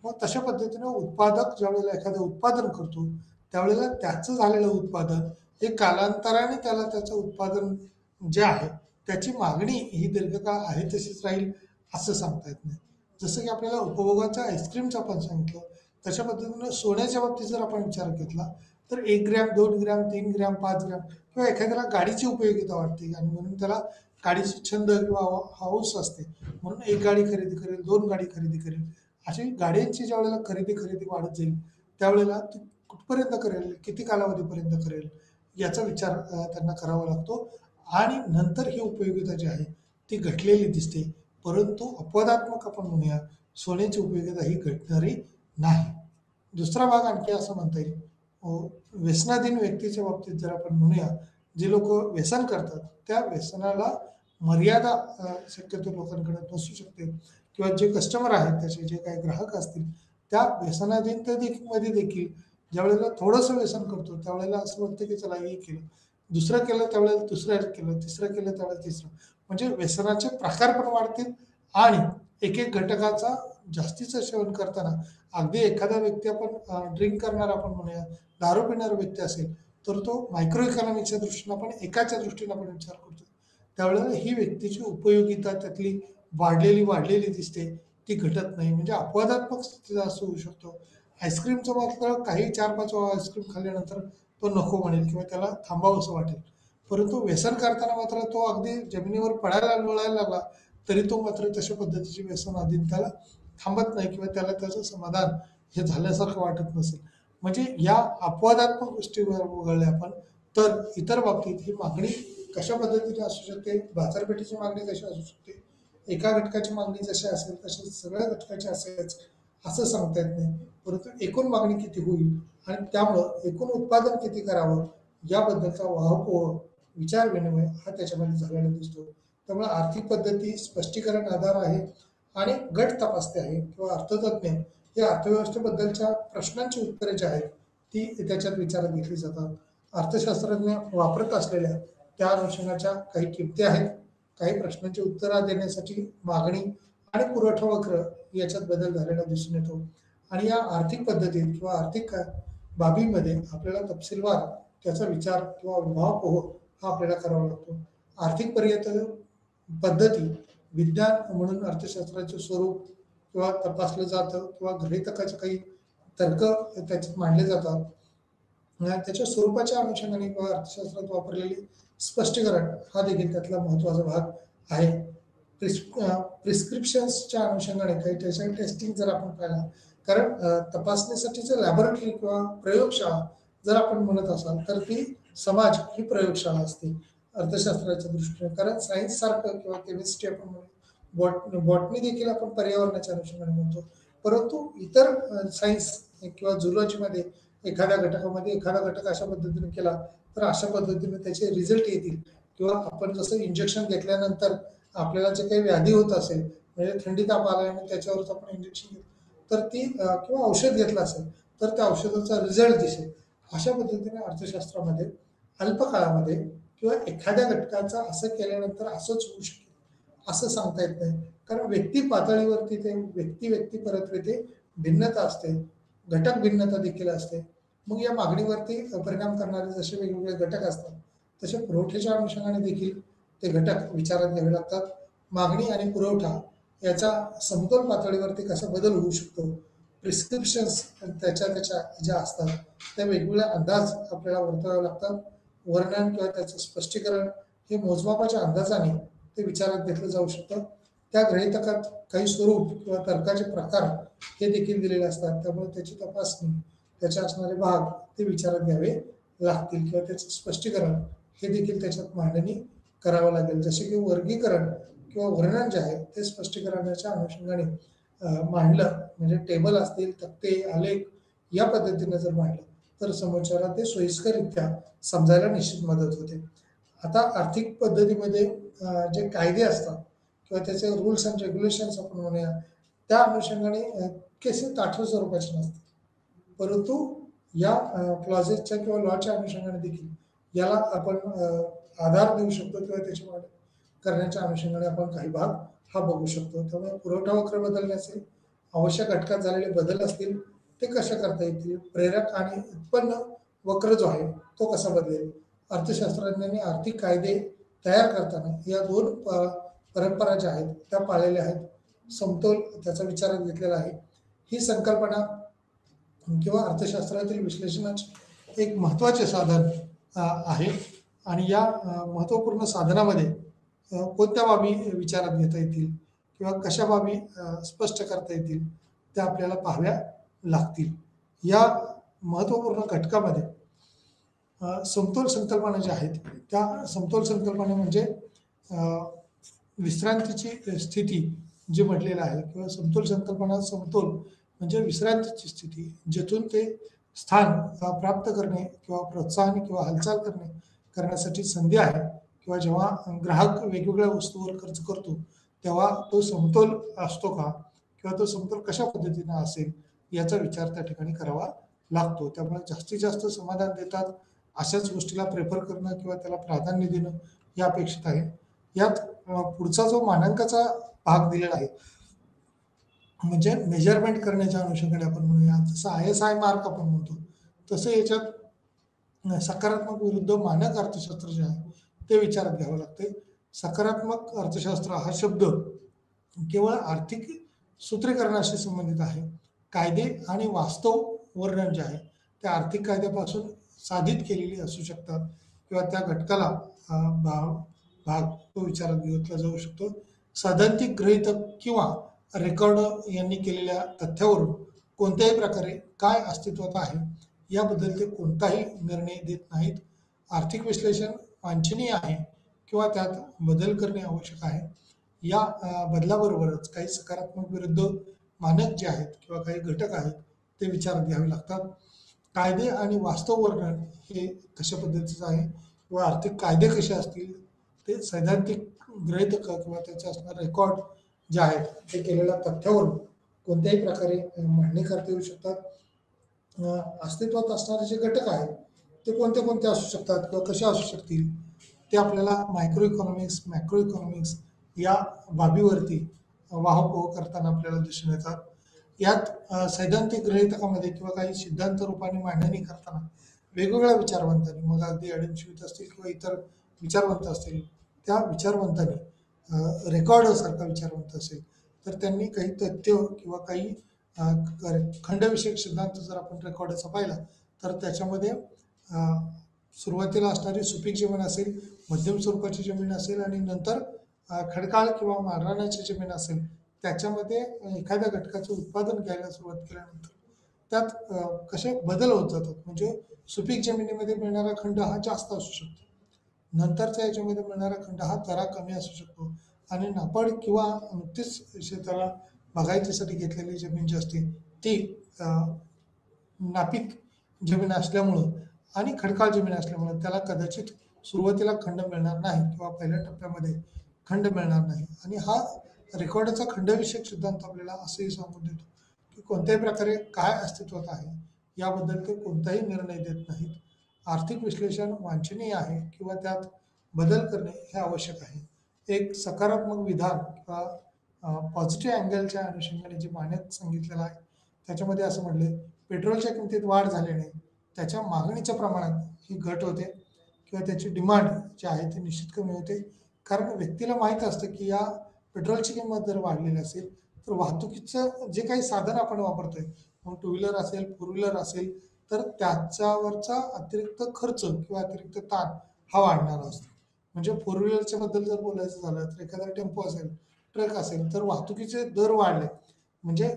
मग तशा पद्धतीनं उत्पादक ज्यावेळेला एखादं उत्पादन करतो, त्यावेळेला त्याचं झालेलं उत्पादन हे कालांतराने त्याला त्याचं उत्पादन जे आहे, त्याची मागणी ही दीर्घकाळ आहे तशीच राहील असं सांगता येत नाही. जसं की आपल्याला उपभोगाच्या आईस्क्रीमचं आपण सांगितलं, तशा पद्धतीनं सोन्याच्या बाबतीत जर आपण विचार घेतला, तर 1 ग्रॅम, 2 ग्रॅम, 3 ग्रॅम, 5 ग्रॅम किंवा एखाद्याला गाडीची उपयोगिता वाटते आणि म्हणून त्याला गाडीची छंद किंवा हौस असते. म्हणून 1 गाडी खरेदी करेल, 2 गाडी खरेदी करेल. अशी गाड्यांची ज्यावेळेला खरेदी वाढत जाईल, त्यावेळेला ती कुठपर्यंत करेल, किती कालावधीपर्यंत करेल, याचा विचार त्यांना करावा लागतो आणि नंतर ही उपयोगिता जी आहे, ती घटलेली दिसते. परंतु अपवादात्मक आपण म्हणूया, सोन्याची उपयोगिता ही घटणारी नाही. दुसरा भाग आणखी असं म्हणता येईल, व्यसनाधीन व्यक्तीच्या बाबतीत जर आपण म्हणूया, जे लोकं व्यसन करतात, त्या व्यसनाला मर्यादा शक्यतो लोकांकडे नसू शकते किंवा जे कस्टमर आहेत त्याचे जे काही ग्राहक असतील त्या व्यसनाधीनतेमध्ये देखील ज्यावेळेला थोडंसं व्यसन करतो त्यावेळेला असं वाटतं की चला हे केलं, दुसरं केलं त्यावेळेला दुसरं केलं, तिसरं केलं त्यावेळेला तिसरं, म्हणजे व्यसनाचे प्रकार पण वाढतील आणि एक एक घटकाचा जास्तीचं सेवन करताना अगदी एखादा व्यक्ती आपण ड्रिंक करणार आपण म्हणूया, दारू पिणारा व्यक्ती असेल तर तो मायक्रो इकॉनॉमिक्सच्या दृष्टीनं आपण एकाच्या दृष्टीनं आपण विचार करतो, त्यावेळेला ही व्यक्तीची उपयोगिता त्यातली वाढलेली दिसते, ती घटत नाही. म्हणजे अपवादात्मक स्थितीत असं होऊ शकतो. आईस्क्रीमचं मात्र काही 4-5 आईस्क्रीम खाल्ल्यानंतर तो नको म्हणेल किंवा त्याला थांबावंसं वाटेल. परंतु व्यसन करताना मात्र तो अगदी जमिनीवर पडायला लोळायला लागला, तरी तो मात्र तशा पद्धतीचे व्यसन त्याला थांबत नाही किंवा त्याला त्याचं समाधान हे झाल्यासारखं वाटत नसेल. म्हणजे या अपवादात्मक गोष्टीवर वगळल्या आपण, तर इतर बाबतीत ही मागणी कशा पद्धतीने असू शकते, बाजारपेठेची मागणी कशी असू शकते, एका घटकाची मागणी जशी असेल तशी सगळ्या घटकाची असेलच असं सांगता येत नाही. परंतु एकूण मागणी किती होईल आणि त्यामुळं एकूण उत्पादन किती करावं याबद्दलचा वाहपोह, विचार विनिमय हा त्याच्यामध्ये झालेला दिसतो. त्यामुळे आर्थिक पद्धती स्पष्टीकरण आधार आहे आणि गट तपासते आहे किंवा अर्थतज्ञ या अर्थव्यवस्थेबद्दलच्या प्रश्नांची उत्तरे जी आहेत ती त्याच्यात विचारात घेतली जातात. अर्थशास्त्रज्ञ वापरत असलेल्या त्या अनुषंगाच्या काही किमती आहेत. काही प्रश्नांची उत्तरं देण्यासाठी मागणी आणि पुरवठा वक्र याच्यात बदल झालेला दिसून येतो आणि या आर्थिक पद्धतीत किंवा आर्थिक बाबीमध्ये आपल्याला तपशीलवार त्याचा विचार किंवा उहापोह हा आपल्याला करावा लागतो. आर्थिक पद्धती विज्ञान म्हणून अर्थशास्त्राचे स्वरूप किंवा तपासलं जातं किंवा गृहीतकाचे काही तर्क त्याच्यात मांडले जातात. त्याच्या स्वरूपाच्या अनुषंगाने किंवा अर्थशास्त्रात वापरलेले स्पष्टीकरण हा देखील त्यातला महत्त्वाचा भाग आहे. प्रिस्क्रिप्शन्सच्या अनुषंगाने काही त्याच्या टेस्टिंग जर आपण पाहिला, कारण तपासणीसाठीचं लॅबोरेटरी किंवा प्रयोगशाळा जर आपण म्हणत असाल तर ती समाज ही प्रयोगशाळा असते अर्थशास्त्राच्या दृष्टीने. कारण सायन्स सारखं किंवा केमिस्ट्री आपण म्हणू, बॉटनी देखील आपण पर्यावरणाच्या अनुषंगाने म्हणतो. परंतु इतर सायन्स किंवा झुलॉजीमध्ये एखाद्या घटकामध्ये एखादा घटक अशा पद्धतीने केला तर अशा पद्धतीने त्याचे रिझल्ट येतील. किंवा आपण जसं इंजेक्शन घेतल्यानंतर आपल्याला जे काही व्याधी होत असेल, म्हणजे थंडी ताप आला आणि त्याच्यावरच आपण इंजेक्शन घेतलं तर ती किंवा औषध घेतलं असेल तर त्या औषधाचा रिझल्ट दिसेल. अशा पद्धतीने अर्थशास्त्रामध्ये अल्प काळामध्ये किंवा एखाद्या घटकाचा असं केल्यानंतर असंच होऊ शकेल असं सांगता येत नाही. कारण व्यक्ती पातळीवरती ते व्यक्ती परत्वे ते भिन्नता असते, घटक भिन्नता देखील असते. मग या मागणीवरती परिणाम करणारे जसे वेगवेगळे घटक असतात तसे पुरवठ्याच्या अनुषंगाने देखील ते घटक विचारात घ्यावे लागतात. मागणी आणि पुरवठा याचा समतोल पातळीवरती कसा बदल होऊ शकतो, प्रिस्क्रिप्शन्स त्याच्या ज्या असतात त्या वेगवेगळ्या अंदाज आपल्याला वर्तवावे लागतात. वर्णन किंवा त्याचं स्पष्टीकरण हे मोजमापाच्या अंदाजाने ते विचारात घेतलं जाऊ शकतं. त्या गृहीतकात काही स्वरूप किंवा तर्काचे प्रकार हे देखील दिलेले असतात. त्यामुळे त्याची तपासणी, त्याचे असणारे भाग ते विचारात घ्यावे लागतील किंवा त्याचं स्पष्टीकरण हे देखील त्याच्यात मांडणी करावं लागेल. जसे की वर्गीकरण किंवा वर्णन जे आहे ते स्पष्टीकरणाच्या अनुषंगाने मांडलं म्हणजे टेबल असतील, तक्ते, आलेख या पद्धतीने जर मांडलं तर समोरच्याला ते सोयीस्कररित्या समजायला निश्चित मदत होते. आता आर्थिक पद्धतीमध्ये जे कायदे असतात किंवा त्याचे रूल्स अँड रेग्युलेशन्स आपण म्हणूया त्या अनुषंगाने केसे ताठर स्वरूपाचे नसतात. परंतु या क्लॉजेसच्या किंवा लॉच्या अनुषंगाने देखील याला आपण आधार देऊ शकतो किंवा त्याची वाढ करण्याच्या अनुषंगाने आपण काही भाग हा बघू शकतो. त्यामुळे पुरवठा वक्र बदलणे असेल, आवश्यक घटकात झालेले बदल असतील ते कशा करता येतील, प्रेरक आणि उत्पन्न वक्र जो आहे तो कसा बदलेल, अर्थशास्त्रज्ञांनी आर्थिक कायदे तयार करताना या दोन परंपरा ज्या आहेत त्या पाळलेल्या आहेत. समतोल त्याचा विचारात घेतलेला आहे. ही संकल्पना किंवा अर्थशास्त्रातील विश्लेषणाचे एक महत्त्वाचे साधन आहे. आणि या महत्त्वपूर्ण साधनामध्ये कोणत्या बाबी विचारात घेता येतील किंवा कशा बाबी स्पष्ट करता येतील त्या आपल्याला पाहाव्या लागतील. या महत्त्वपूर्ण घटकामध्ये समतोल संकल्पना ज्या आहेत त्या समतोल संकल्पना म्हणजे विश्रांतीची स्थिती जी म्हटलेलं आहे किंवा समतोल संकल्पना समतोल म्हणजे विश्रांतीची स्थिती जिथून ते स्थान प्राप्त करणे किंवा प्रोत्साहन किंवा हालचाल करण्यासाठी संधी आहे किंवा जेव्हा ग्राहक वेगवेगळ्या वस्तूवर खर्च करतो तेव्हा तो समतोल असतो का किंवा तो समतोल कशा पद्धतीने असेल याचा विचार त्या ठिकाणी करावा लागतो. त्यामुळे जास्तीत जास्त समाधान देतात अशाच गोष्टीला प्रेफर करणं किंवा त्याला प्राधान्य देणं हे अपेक्षित आहे. यात पुढचा जो मानांकाचा भाग दिलेला आहे म्हणजे मेजरमेंट करण्याच्या अनुषंगाने आपण म्हणूया, जसं ISI मार्क आपण म्हणतो तसं याच्यात सकारात्मक विरुद्ध मानक अर्थशास्त्र जे आहे ते विचारात घ्यावं लागते. सकारात्मक अर्थशास्त्र हा शब्द केवळ आर्थिक सूत्रीकरणाशी संबंधित आहे. कायदे आणि वास्तव वर्णन जे आहे ते आर्थिक कायद्यापासून साधित केलेली असू शकतात किंवा त्या घटकाला भाग तो विचारात घेतला जाऊ शकतो. सैद्धांतिक गृहीतक किंवा रेकॉर्ड यांनी केलेल्या तथ्यावरून कोणत्याही प्रकारे काय अस्तित्वात आहे याबद्दल ते कोणताही निर्णय देत नाहीत. आर्थिक विश्लेषण वांछनीय आहे किंवा त्यात बदल करणे आवश्यक आहे. या बदलाबरोबरच काही सकारात्मक विरुद्ध मानक जे आहेत किंवा काही घटक आहेत ते विचारात घ्यावे लागतात. कायदे आणि वास्तव वर्णन हे कशा पद्धतीचं आहे किंवा आर्थिक कायदे कसे असतील ते सैद्धांतिक गृहीतक किंवा त्याचे असणारे रेकॉर्ड जे आहेत ते केलेल्या तथ्यावरून कोणत्याही प्रकारे मांडणी करता येऊ शकतात. अस्तित्वात असणारे जे घटक आहेत ते कोणते कोणते असू शकतात किंवा कसे असू शकतील ते आपल्याला मायक्रो इकॉनॉमिक्स, मॅक्रो इकॉनॉमिक्स या बाबीवरती वाहपोह करताना आपल्याला दिसून येतात. यात सैद्धांतिक गृहीतकामध्ये किंवा काही सिद्धांत रूपाने मांडणी करताना वेगवेगळ्या विचारवंतांनी, मग अगदी ॲडम स्मिथ असतील किंवा इतर विचारवंत असतील, त्या विचारवंतांनी रेकॉर्डसारखा विचारवंत असेल तर त्यांनी काही तथ्य किंवा काही खंडविषयक सिद्धांत जर आपण रेकॉर्डचा पाहिला तर त्याच्यामध्ये सुरुवातीला असणारी सुपीक जमीन असेल, मध्यम स्वरूपाची जमीन असेल आणि नंतर खडकाळ किंवा माळरानाची जमीन असेल त्याच्यामध्ये एखाद्या घटकाचं उत्पादन घ्यायला सुरुवात केल्यानंतर त्यात कसे बदल होत जातात. म्हणजे सुपीक जमिनीमध्ये मिळणारा खंड हा जास्त असू शकतो नंतरच्या याच्यामध्ये मिळणारा खंड हा जरा कमी असू शकतो आणि नापड किंवा नुकतीच शेताला बागायतीसाठी घेतलेली जमीन जी असते ती नापीक जमीन असल्यामुळं आणि खडकाळ जमीन असल्यामुळं त्याला कदाचित सुरुवातीला खंड मिळणार नाही किंवा पहिल्या टप्प्यामध्ये खंड मिळणार नाही. आणि हा रेकॉर्डचा खंडविषयक सिद्धांत आपल्याला असंही सांगून देतो की कोणत्याही प्रकारे काय अस्तित्वात आहे याबद्दल ते कोणताही निर्णय देत नाहीत. आर्थिक विश्लेषण वांछनीय आहे किंवा त्यात बदल करणे हे आवश्यक आहे. एक सकारात्मक विधान किंवा पॉझिटिव्ह अँगलच्या अनुषंगाने जे मांडण्यात सांगितलेलं आहे त्याच्यामध्ये असं म्हटले, पेट्रोलच्या किमतीत वाढ झाल्याने त्याच्या मागणीच्या प्रमाणात ही घट होते किंवा त्याची डिमांड जी आहे ती निश्चित कमी होते. कारण व्यक्तीला माहीत असतं की या पेट्रोलची किंमत जर वाढलेली असेल तर वाहतुकीचं जे काही साधन आपण वापरतोय, मग टू व्हीलर असेल, फोर व्हीलर असेल, तर त्याच्यावरचा अतिरिक्त खर्च किंवा अतिरिक्त ताण हा वाढणारा असतो. म्हणजे फोर व्हीलरच्या बद्दल जर बोलायचं झालं तर एखादा टेम्पो असेल, ट्रक असेल, तर वाहतुकीचे दर वाढले म्हणजे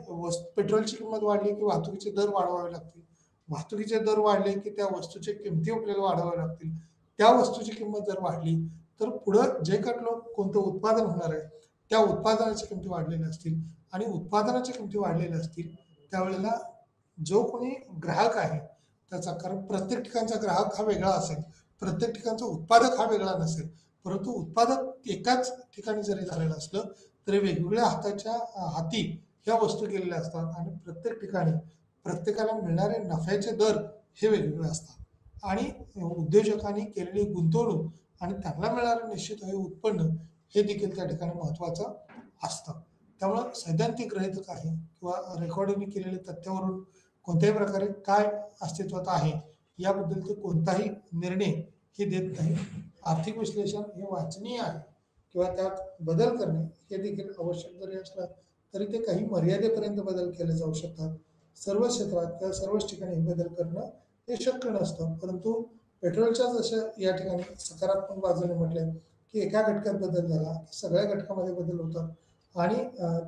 पेट्रोलची किंमत वाढली की वाहतुकीचे दर वाढवावे लागतील. वाहतुकीचे दर वाढले की त्या वस्तूच्या किमती आपल्याला वाढवाव्या लागतील. त्या वस्तूची किंमत जर वाढली तर पुढं जे कुठलं कोणतं उत्पादन होणार आहे त्या उत्पादनाच्या किमती वाढलेल्या असतील आणि उत्पादनाच्या किमती वाढलेल्या असतील त्यावेळेला जो कोणी ग्राहक आहे त्याचा, कारण प्रत्येक ठिकाणचा ग्राहक हा वेगळा असेल, प्रत्येक ठिकाणचा उत्पादक हा वेगळा नसेल, परंतु उत्पादक एकाच ठिकाणी जरी झालेलं असलं तरी वेगवेगळ्या हाती ह्या वस्तू गेलेल्या असतात आणि प्रत्येक ठिकाणी प्रत्येकाला मिळणारे नफ्याचे दर हे वेगवेगळे असतात आणि उद्योजकांनी केलेली गुंतवणूक आणि त्यांना मिळणारं निश्चित हे उत्पन्न हे देखील त्या ठिकाणी महत्त्वाचं असतं. त्यामुळं सैद्धांतिक गृहीतक आहे किंवा रेकॉर्डिंग केलेल्या तथ्यावरून कोणत्याही प्रकारे काय अस्तित्वात आहे याबद्दल ते कोणताही निर्णय हे देत नाही. आर्थिक विश्लेषण हे वाचनीय आहे किंवा त्यात बदल करणे हे देखील आवश्यक जरी असलं तरी ते काही मर्यादेपर्यंत बदल केले जाऊ शकतात. सर्व क्षेत्रात किंवा सर्वच ठिकाणी हे बदल करणं हे शक्य नसतं. परंतु पेट्रोलच्या जसं या ठिकाणी सकारात्मक बाजूने म्हटले की एका घटकात बदल झाला की सगळ्या घटकामध्ये बदल होतात आणि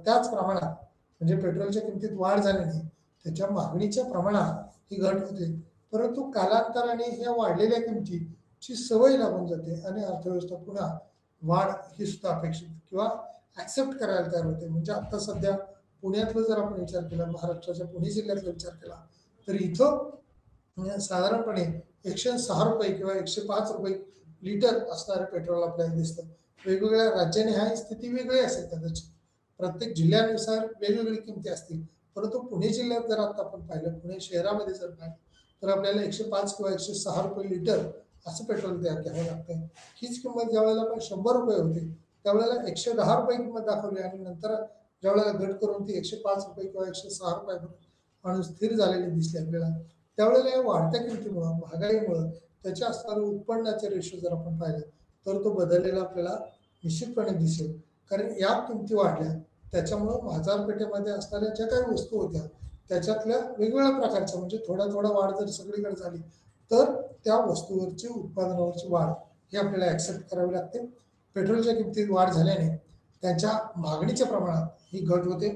त्याच प्रमाणात म्हणजे पेट्रोलच्या किमतीत वाढ झाली नाही, त्याच्या मागणीच्या प्रमाणात ही घट होते. परंतु कालांतराने ह्या वाढलेल्या किमतीची सवय लागून जाते आणि अर्थव्यवस्था पुन्हा वाढ ही सुद्धा अपेक्षित किंवा ऍक्सेप्ट करायला तयार होते. म्हणजे आता सध्या पुण्यातलं जर आपण विचार केला, महाराष्ट्राच्या पुणे जिल्ह्यातला विचार केला तर इथं साधारणपणे 106 रुपये किंवा 105 रुपये लिटर असणारे पेट्रोल आपल्याला दिसतं. वेगवेगळ्या राज्याने ह्या स्थिती वेगळी असेल कदाचित, प्रत्येक जिल्ह्यानुसार वेगवेगळी किमती असतील. परंतु पुणे जिल्ह्यात जर आता आपण पाहिलं, पुणे शहरामध्ये जर पाहिलं तर आपल्याला 105 किंवा 106 रुपये लिटर असं पेट्रोल घ्यावं लागतं. हीच किंमत ज्यावेळेला आपण 100 रुपये होती त्यावेळेला 110 रुपये किंमत दाखवली आणि नंतर ज्यावेळेला घट करून ती 105 रुपये किंवा 106 रुपयापर्यंत आणून स्थिर झालेली दिसली आपल्याला. त्यावेळेला या वाढत्या किमतीमुळं, महागाईमुळं त्याच्या असणारं उत्पन्नाचे रेशो जर आपण पाहिलं तर तो बदललेला आपल्याला निश्चितपणे दिसेल. कारण या किमती वाढल्या त्याच्यामुळं बाजारपेठेमध्ये असणाऱ्या ज्या काही वस्तू होत्या त्याच्यातल्या वेगवेगळ्या प्रकारच्या म्हणजे थोडा थोडा वाढ जर सगळीकडे झाली तर त्या वस्तूवरची उत्पादनावरची वाढ ही आपल्याला ऍक्सेप्ट करावी लागते. पेट्रोलच्या किमतीत वाढ झाल्याने त्यांच्या मागणीच्या प्रमाणात ही घट होते.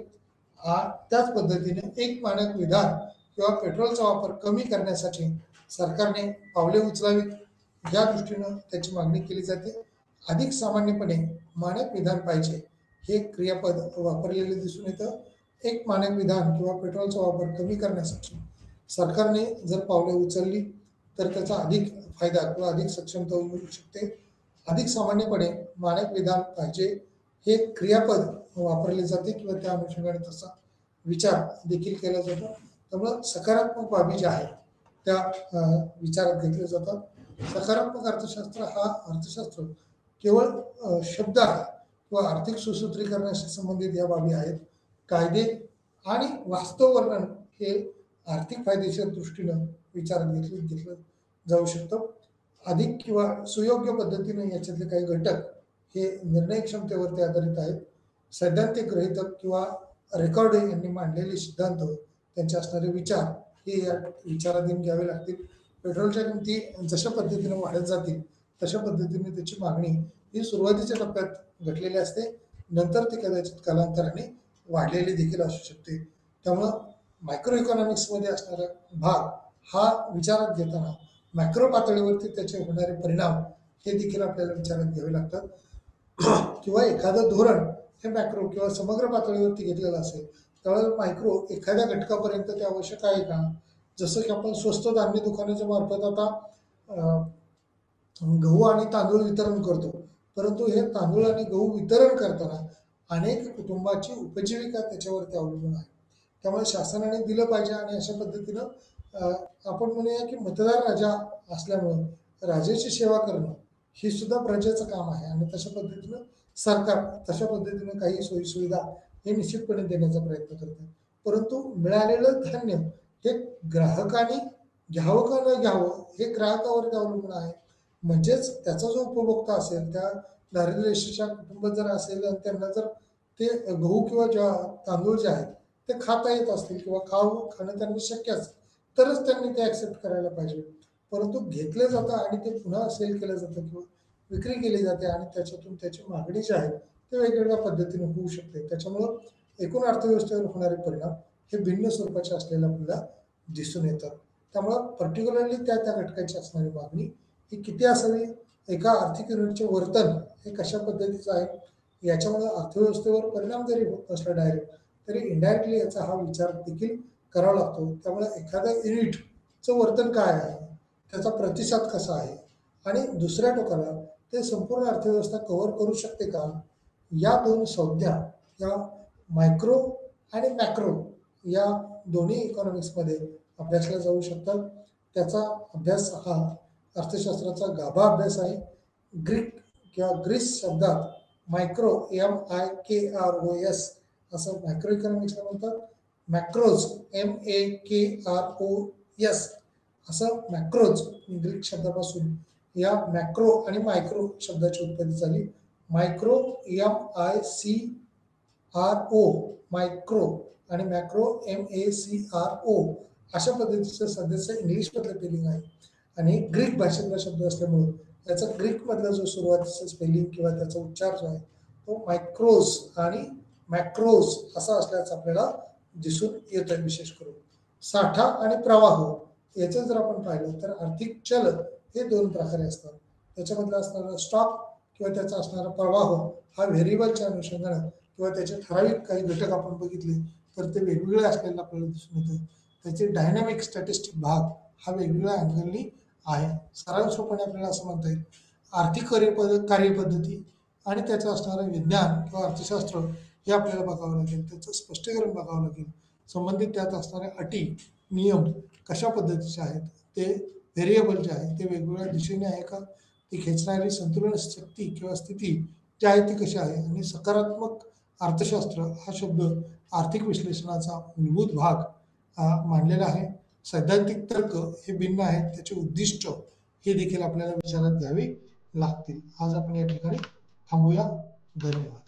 त्याच पद्धतीने एक मानक विधान किंवा पेट्रोलचा वापर कमी करण्यासाठी सरकारने पावले उचलावीत या दृष्टीनं त्याची मागणी केली जाते. अधिक सामान्यपणे मानक विधान पाहिजे हे क्रियापद वापरलेले दिसून येतं. एक मानक विधान किंवा पेट्रोलचा वापर कमी करण्यासाठी सरकारने जर पावले उचलली तर त्याचा अधिक फायदा किंवा अधिक सक्षमता मिळू शकते. अधिक सामान्यपणे मानक विधान पाहिजे हे क्रियापद वापरले जाते किंवा त्या अनुषंगाने तसा विचार देखील केला जातो. त्यामुळं सकारात्मक बाबी ज्या आहेत त्या विचारात घेतल्या जातात. सकारात्मक अर्थशास्त्र हा अर्थशास्त्र केवळ शब्द आहे किंवा आर्थिक सुसूत्रीकरणाशी संबंधित या बाबी आहेत. कायदे आणि वास्तव वर्णन हे आर्थिक फायदेशीर दृष्टीनं विचारात घेतलं जाऊ शकतं. अधिक किंवा सुयोग्य पद्धतीने याच्यातले काही घटक हे निर्णय क्षमतेवरती आधारित आहेत. सैद्धांतिक गृहीतक किंवा रेकॉर्ड यांनी मांडलेले सिद्धांत त्यांचे असणारे विचार हे या विचाराधीन घ्यावे लागतील. पेट्रोलच्या किमती जशा पद्धतीने वाढत जातील तशा पद्धतीने त्याची मागणी ही सुरुवातीच्या टप्प्यात घटलेली असते, नंतर ती कदाचित कालांतराने वाढलेली देखील असू शकते. त्यामुळं मायक्रो इकॉनॉमिक्समध्ये असणारा भाग हा विचारात घेताना मॅक्रो पातळीवरती त्याचे होणारे परिणाम हे देखील आपल्याला विचारात घ्यावे लागतात किंवा एखादं धोरण हे मॅक्रो किंवा समग्र पातळीवरती घेतलेलं असेल त्यावेळेस मायक्रो एखाद्या घटकापर्यंत ते आवश्यक आहे का. जसं की आपण स्वस्त धान्य दुकानाच्या मार्फत आता गहू आणि तांदूळ वितरण करतो, परंतु हे तांदूळ आणि गहू वितरण करताना अनेक कुटुंबाची उपजीविका त्याच्यावरती अवलंबून आहे. त्यामुळे शासनाने दिलं पाहिजे आणि अशा पद्धतीनं आपण म्हणूया की मतदार राजा असल्यामुळं राजाची सेवा करणं ही सुद्धा प्रजेचं काम आहे आणि तशा पद्धतीनं सरकार तशा पद्धतीनं काही सोयीसुविधा हे निश्चितपणे देण्याचा प्रयत्न करते. परंतु मिळालेलं धान्य हे ग्राहकाने घ्यावं का न घ्यावं हे ग्राहकावरती अवलंबून आहे. म्हणजेच त्याचा जो उपभोक्ता असेल त्या दारिद्र्य रेषेच्या कुटुंबात जर असेल आणि त्यांना जर ते गहू किंवा तांदूळ जे आहेत ते खाता येत असतील किंवा खाणं त्यांना शक्य असेल तरच त्यांनी ते ॲक्सेप्ट करायला पाहिजे. परंतु घेतलं जातं आणि ते पुन्हा सेल केलं जातं किंवा विक्री केली जाते आणि त्याच्यातून त्याची मागणी जी आहे ते वेगवेगळ्या पद्धतीने होऊ शकते. त्याच्यामुळं एकूण अर्थव्यवस्थेवर होणारे परिणाम हे भिन्न स्वरूपाचे असलेले आपल्याला दिसून येतात. त्यामुळं पर्टिक्युलरली त्या त्या घटकाची असणारी मागणी ही किती असावी, एका आर्थिक युनिटचे वर्तन हे कशा पद्धतीचं आहे याच्यामुळे अर्थव्यवस्थेवर परिणाम जरी होत नसला डायरेक्ट तरी इनडायरेक्टली याचा हा विचार देखील करावा लागतो. त्यामुळे एखाद्या युनिटचं वर्तन काय आहे, त्याचा प्रतिसाद कसा आहे आणि दुसऱ्या टोकाला ते संपूर्ण अर्थव्यवस्था कव्हर करू शकते का, या दोन संज्ञा या मायक्रो आणि मॅक्रो या दोन्ही इकॉनॉमिक्समध्ये अभ्यासल्या जाऊ शकतात. त्याचा अभ्यास हा अर्थशास्त्राचा गाभा अभ्यास आहे. ग्रीक किंवा ग्रीस शब्दात मायक्रो MIKROS असं मायक्रो इकॉनॉमिक्सला म्हणतात. मॅक्रोज MAKROS असं मॅक्रोज ग्रीक शब्दापासून या मॅक्रो आणि मायक्रो शब्दाची उत्पत्ती झाली. मायक्रो MICRO मायक्रो आणि मॅक्रो MACRO अशा पद्धतीचं सध्याचं इंग्लिशमधलं स्पेलिंग आहे आणि ग्रीक भाषेतला शब्द असल्यामुळं त्याचा ग्रीकमधला जो सुरुवातीचा स्पेलिंग किंवा त्याचा उच्चार जो आहे तो मायक्रोज आणि मॅक्रोज असा असल्याचं आपल्याला दिसून येतोय. विशेष करून साठा आणि प्रवाह याचं जर आपण पाहिलं तर आर्थिक चल हे दोन प्रकारे असतात. त्याच्यामधला असणारा स्टॉक किंवा त्याचा असणारा प्रवाह हा व्हेरिएबलच्या अनुषंगानं किंवा त्याचे ठराविक काही घटक आपण बघितले तर ते वेगवेगळे असलेलं आपल्याला दिसून येतं. त्याचे डायनॅमिक स्टॅटिस्टिक भाग हा वेगवेगळ्या अँगलनी आहे. सरळसोपणे आपल्याला असं म्हणता येईल आर्थिक कार्यपद्धती आणि त्याचं असणारं विज्ञान किंवा अर्थशास्त्र हे आपल्याला बघावं लागेल, त्याचं स्पष्टीकरण बघावं लागेल. संबंधित त्यात असणाऱ्या अटी नियम कशा पद्धतीचे आहेत, ते व्हेरिएबल जे आहे ते वेगवेगळ्या दिशेने आहे का, ती खेचणारी संतुलन शक्ती किंवा स्थिती जी आहे ती कशी आहे आणि सकारात्मक अर्थशास्त्र हा शब्द आर्थिक विश्लेषणाचा मूलभूत भाग मानलेला आहे. सैद्धांतिक तर्क हे भिन्न आहेत, त्याचे उद्दिष्ट हे देखील आपल्याला विचारात घ्यावे लागतील. आज आपण या ठिकाणी थांबूया. धन्यवाद.